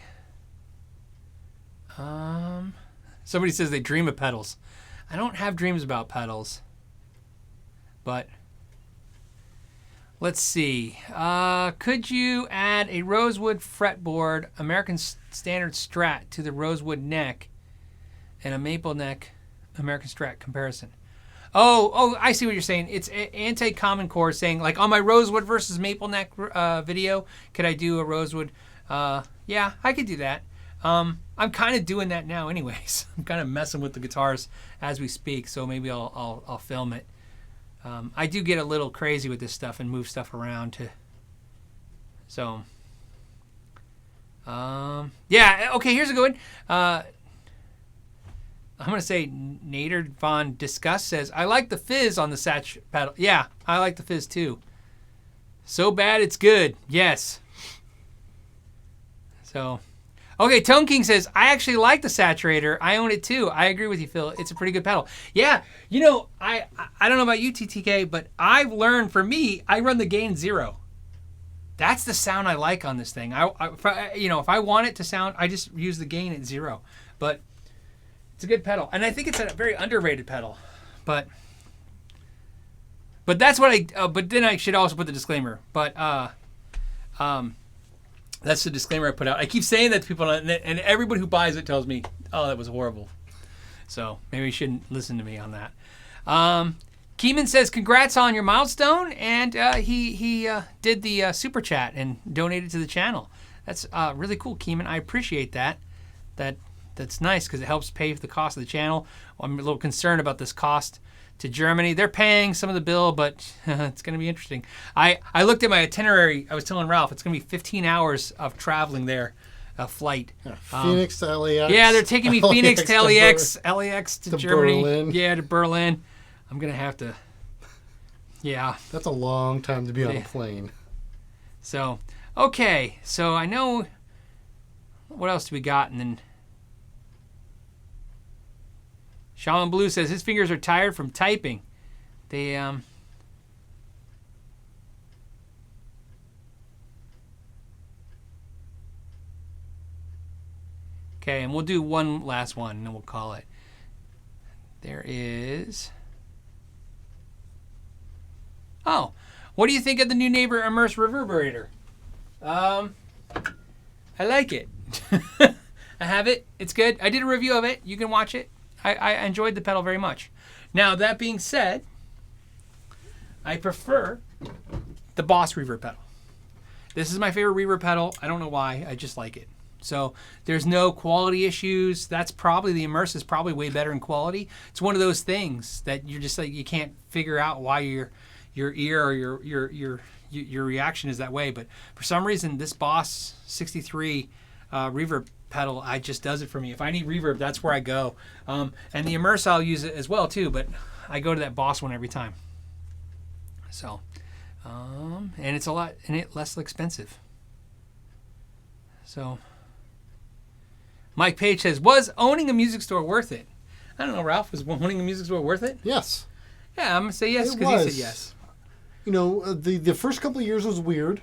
Somebody says they dream of pedals. I don't have dreams about pedals. But let's see. Could you add a Rosewood fretboard American Standard Strat to the Rosewood Neck and a Maple Neck American Strat comparison? Oh, I see what you're saying. It's anti-common core saying, like, on my Rosewood versus Maple Neck video, could I do a Rosewood? Yeah, I could do that. I'm kind of doing that now anyways. I'm kind of messing with the guitars as we speak, so maybe I'll film it. I do get a little crazy with this stuff and move stuff around too. So, yeah, okay, here's a good one. I'm going to say Nader Von Disgust says, I like the fizz on the Satch pedal. Yeah, I like the fizz too. So bad it's good. Yes. So, okay, Tone King says, I actually like the Satchurater. I own it too. I agree with you, Phil. It's a pretty good pedal. Yeah, you know, I don't know about you, TTK, but I've learned, for me, I run the gain 0. That's the sound I like on this thing. If I want it to sound, I just use the gain at 0. But it's a good pedal. And I think it's a very underrated pedal. But that's what but then I should also put the disclaimer. But, that's the disclaimer I put out. I keep saying that to people, and everybody who buys it tells me, oh, that was horrible. So maybe you shouldn't listen to me on that. Keeman says, congrats on your milestone, and he did the super chat and donated to the channel. That's really cool, Keeman. I appreciate that. That's nice because it helps pay for the cost of the channel. I'm a little concerned about this cost to Germany. They're paying some of the bill, but it's going to be interesting. I looked at my itinerary. I was telling Ralph, it's going to be 15 hours of traveling there, a flight.
Phoenix to LAX.
Yeah, they're taking me Phoenix to LAX, LAX to Germany.
Berlin.
Yeah, to Berlin. I'm going to have to, yeah.
That's a long time to be on a plane.
So, okay. So I know, what else do we got? And then Shaman Blue says his fingers are tired from typing. They okay, and we'll do one last one and then we'll call it. There is, oh, what do you think of the new neighbor Immerse Reverberator? I like it. I have it. It's good. I did a review of it. You can watch it. I enjoyed the pedal very much. Now, that being said, I prefer the Boss reverb pedal. This is my favorite reverb pedal. I don't know why. I just like it. So there's no quality issues. That's probably, the Immerse is probably way better in quality. It's one of those things that you're just like, you can't figure out why your ear or your reaction is that way. But for some reason, this Boss 63 reverb pedal, I just does it for me. If I need reverb, that's where I go. And the Immerse, I'll use it as well too, but I go to that Boss one every time. So, and it's a lot, and it's less expensive. So, Mike Page says, was owning a music store worth it? I don't know, Ralph, was owning a music store worth it?
Yes.
Yeah, I'm going to say yes because he said yes.
You know, the first couple of years was weird.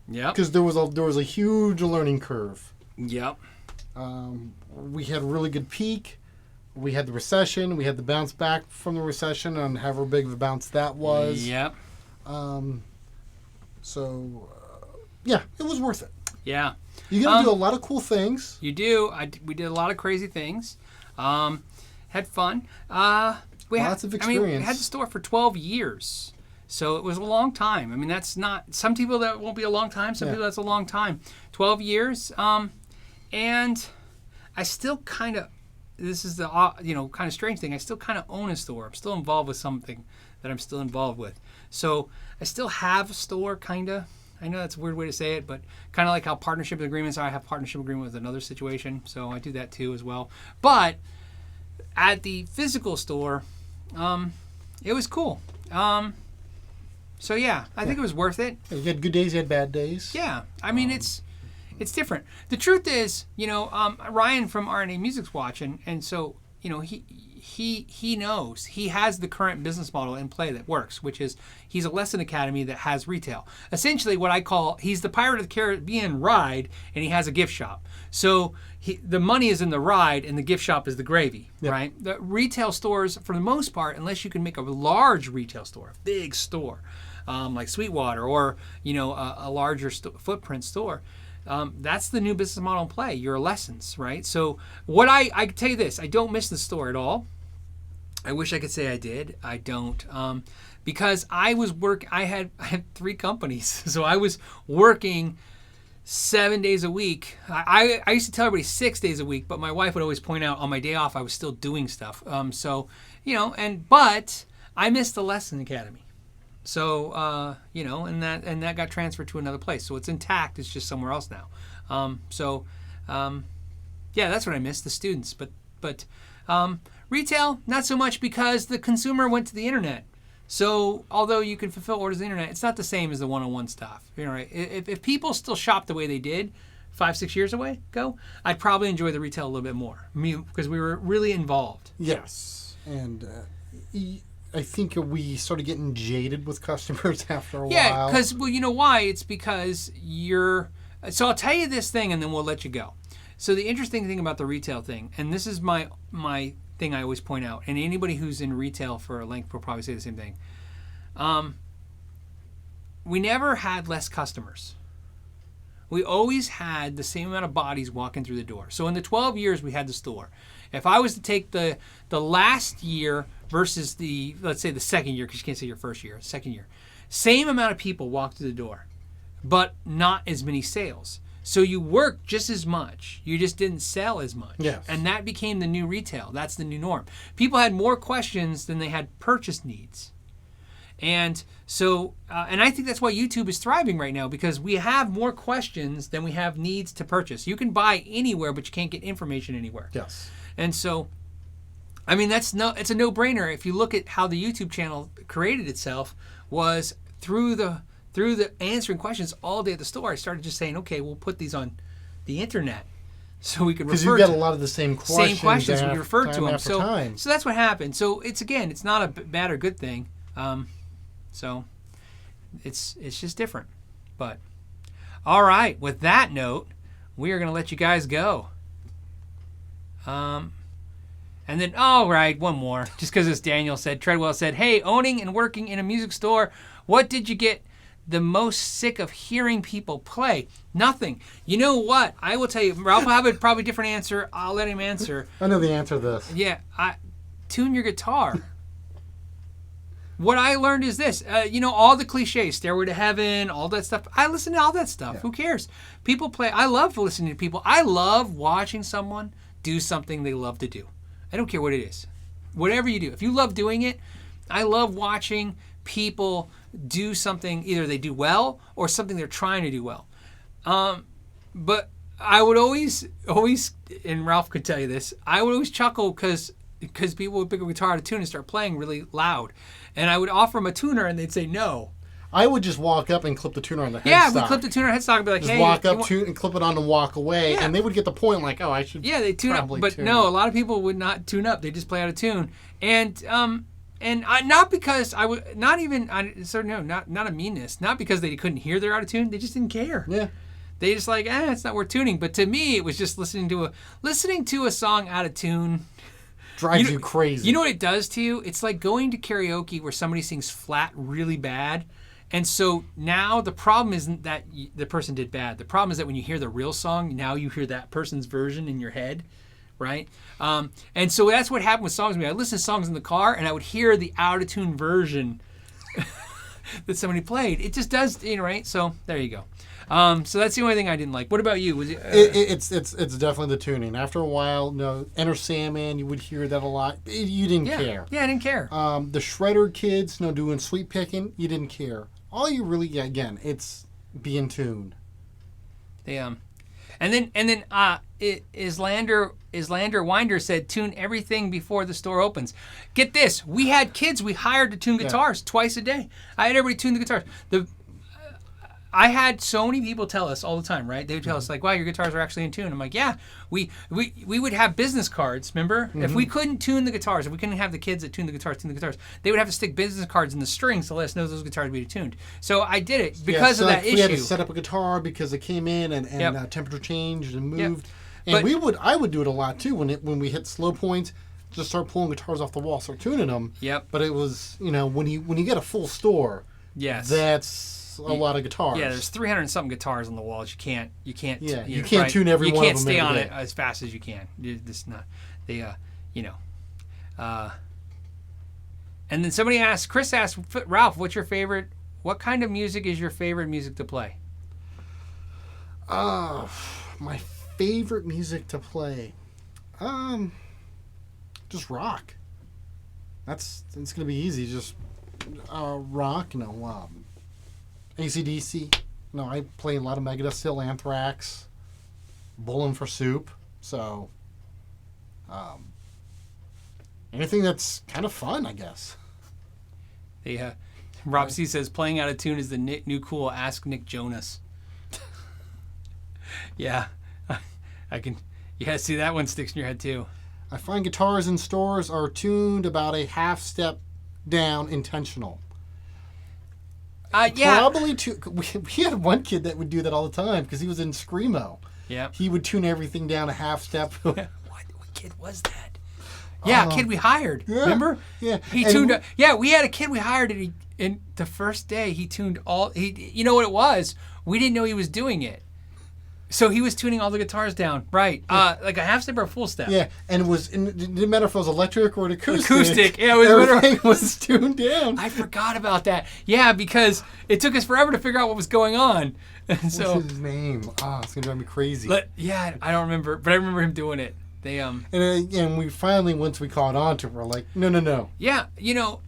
Yeah.
Because there was a huge learning curve.
Yep.
We had a really good peak. We had the recession. We had the bounce back from the recession on however big of a bounce that was.
Yep.
Yeah, it was worth it.
Yeah.
You got to do a lot of cool things.
You do. We did a lot of crazy things. Had fun.
Lots of experience.
I mean, we had the store for 12 years. So it was a long time. I mean, that's not... Some people that won't be a long time. Some people that's a long time. 12 years. And I still kind of... This is the kind of strange thing. I still kind of own a store. I'm still involved with something that I'm still involved with. So I still have a store, kind of. I know that's a weird way to say it, but kind of like how partnership agreements are. I have partnership agreement with another situation, so I do that too as well. But at the physical store, it was cool. So yeah, I think it was worth it.
You had good days, you had bad days.
Yeah, I mean it's different. The truth is, Ryan from R&A Music's watching, and so he knows. He has the current business model in play that works, which is he's a lesson academy that has retail. Essentially what I call, he's the Pirate of the Caribbean ride, and he has a gift shop. So the money is in the ride, and the gift shop is the gravy, right? The retail stores, for the most part, unless you can make a large retail store, a big store, like Sweetwater, or a larger footprint store, that's the new business model in play. Your lessons, right? So what I can tell you this, I don't miss the store at all. I wish I could say I did. I don't, because I had 3 companies, so I was working 7 days a week. I used to tell everybody 6 days a week, but my wife would always point out on my day off I was still doing stuff. But I missed the lesson academy. So and that got transferred to another place. So it's intact. It's just somewhere else now. That's what I missed, the students. But retail, not so much, because the consumer went to the internet. So although you can fulfill orders on the internet, it's not the same as the one-on-one stuff. Right? If people still shop the way they did 5-6 years ago, I'd probably enjoy the retail a little bit more. Because we were really involved.
Yes, and I think we started getting jaded with customers after a while.
Yeah, because, you know why? It's because so I'll tell you this thing and then we'll let you go. So the interesting thing about the retail thing, and this is my thing I always point out, and anybody who's in retail for a length will probably say the same thing. We never had less customers. We always had the same amount of bodies walking through the door. So in the 12 years we had the store, if I was to take the last year versus let's say the second year, because you can't say your first year, second year, same amount of people walked through the door, but not as many sales. So you worked just as much, you just didn't sell as much.
Yes.
And that became the new retail. That's the new norm. People had more questions than they had purchase needs. And so, and I think that's why YouTube is thriving right now, because we have more questions than we have needs to purchase. You can buy anywhere, but you can't get information anywhere.
Yes.
And so, I mean, it's a no-brainer. If you look at how the YouTube channel created itself, was through the answering questions all day at the store. I started just saying, okay, we'll put these on the internet so we can refer to.
Because you got a lot of the same questions.
Same questions when you refer to them.
So
that's what happened. So it's not a bad or good thing. So it's just different. But all right, with that note, we are going to let you guys go. And then, all right, one more. Just because it's Daniel said, Treadwell said, hey, owning and working in a music store, what did you get the most sick of hearing people play? Nothing. You know what? I will tell you, Ralph will have a probably different answer. I'll let him answer.
I know the answer to this.
Yeah, tune your guitar. what I learned is this. All the cliches, Stairway to Heaven, all that stuff. I listen to all that stuff.
Yeah.
Who cares? People play. I love listening to people. I love watching someone do something they love to do. I don't care what it is. Whatever you do. If you love doing it, I love watching people do something either they do well or something they're trying to do well. But I would always, and Ralph could tell you this, I would always chuckle because people would pick up a guitar out of tune and start playing really loud. And I would offer them a tuner and they'd say no.
I would just walk up and clip the tuner on the headstock.
Yeah, we clip the tuner headstock and be like,
just
hey.
walk up, tune, and clip it on and walk away.
Yeah.
And they would get the point like, oh, I should
they tune up. But
tune
no,
it.
a lot of people would not tune up. They just play out of tune. And not because I would, not a meanness. Not because they couldn't hear they're out of tune. They just didn't care.
Yeah.
They just like, it's not worth tuning. But to me, it was just listening to a song out of tune.
Drives you crazy.
You know what it does to you? It's like going to karaoke where somebody sings flat really bad. And so now the problem isn't that the person did bad. The problem is that when you hear the real song, now you hear that person's version in your head, right? And so that's what happened with songs. I listen to songs in the car, and I would hear the out-of-tune version that somebody played. It just does, right? So there you go. So that's the only thing I didn't like. What about you? Was
it's definitely the tuning. After a while, Enter Sandman, you would hear that a lot. You didn't care.
Yeah, I didn't care.
The Shredder kids, doing sweep picking, you didn't care. All you really, again, it's being tuned.
And then Islander Winder said, tune everything before the store opens. Get this, we had kids we hired to tune guitars twice a day. I had everybody tune the guitars. I had so many people tell us all the time, right? They would tell us like, wow, your guitars are actually in tune. I'm like, yeah, we would have business cards, remember? Mm-hmm. If we couldn't tune the guitars, if we couldn't have the kids that tune the guitars, they would have to stick business cards in the strings to let us know those guitars would be tuned. So I did it because of that issue.
We had to set up a guitar because it came in and temperature changed and moved.
Yep.
And I would do it a lot too when we hit slow points, just start pulling guitars off the wall, start tuning them.
Yep.
But it was, when you get a full store, that's a lot of guitars.
Yeah, there's 300 and something guitars on the walls. You can't.
You can't tune every one of them.
You can't stay on it as fast as you can. It's not. And then Chris asked, Ralph, what kind of music is your favorite music to play?
My favorite music to play, just rock. It's gonna be easy. Just rock. AC/DC. I play a lot of Megadeth still, Anthrax, Bowling for Soup. So, anything that's kind of fun, I guess.
Rob C says playing out of tune is the new cool. Ask Nick Jonas. Yeah, I can. Yeah, see that one sticks in your head too.
I find guitars in stores are tuned about a half step down intentional.
Yeah.
Probably we had one kid that would do that all the time because he was in Screamo.
Yeah.
He would tune everything down a half step.
What kid was that? Yeah, a kid we hired.
Yeah,
remember?
Yeah.
He tuned. We had a kid we hired, and the first day he tuned all. You know what it was? We didn't know he was doing it. So he was tuning all the guitars down, right? Yeah. Like a half step or a full step.
Yeah, and it didn't matter if it was electric or an acoustic.
Acoustic, yeah,
everything was tuned down.
I forgot about that. Yeah, because it took us forever to figure out what was going on.
What's his name? It's gonna drive me crazy.
I don't remember, but I remember him doing it. They
and we finally, once we caught on to it, we're like, no.
Yeah, So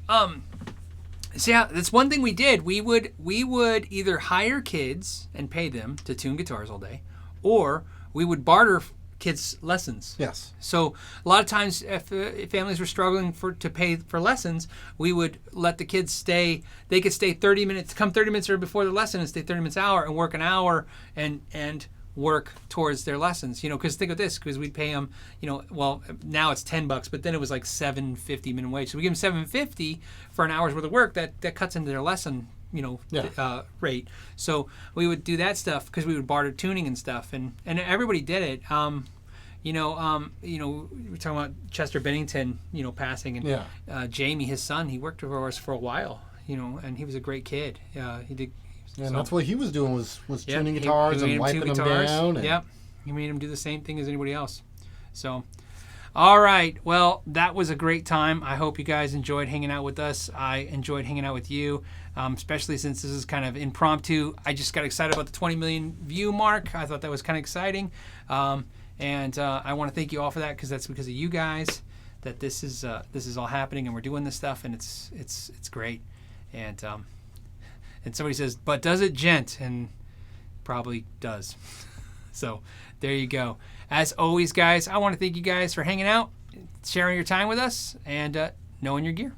yeah, that's one thing we did. We would either hire kids and pay them to tune guitars all day, or we would barter kids lessons.
Yes.
So a lot of times, if families were struggling to pay for lessons, we would let the kids stay. They could stay 30 minutes, come 30 minutes before the lesson, and stay 30 minutes hour and work an hour and work towards their lessons. Because think of this, because we'd pay them. Well, now it's $10, but then it was like $7.50 minimum wage. So we give them $7.50 for an hour's worth of work. That cuts into their lesson. Rate. So we would do that stuff because we would barter tuning and stuff, and everybody did it. We were talking about Chester Bennington, passing, and Jamie, his son, he worked for us for a while, and he was a great kid. He did.
And that's what he was doing was tuning guitars and wiping them down.
Yep, he made him do the same thing as anybody else. So, All right. Well, that was a great time. I hope you guys enjoyed hanging out with us. I enjoyed hanging out with you, especially since this is kind of impromptu. I just got excited about the 20 million view mark. I thought that was kind of exciting. And I want to thank you all for that, because that's because of you guys that this is all happening, and we're doing this stuff, and it's great. And somebody says, but does it, gent? And probably does. So there you go. As always, guys, I want to thank you guys for hanging out, sharing your time with us, and knowing your gear.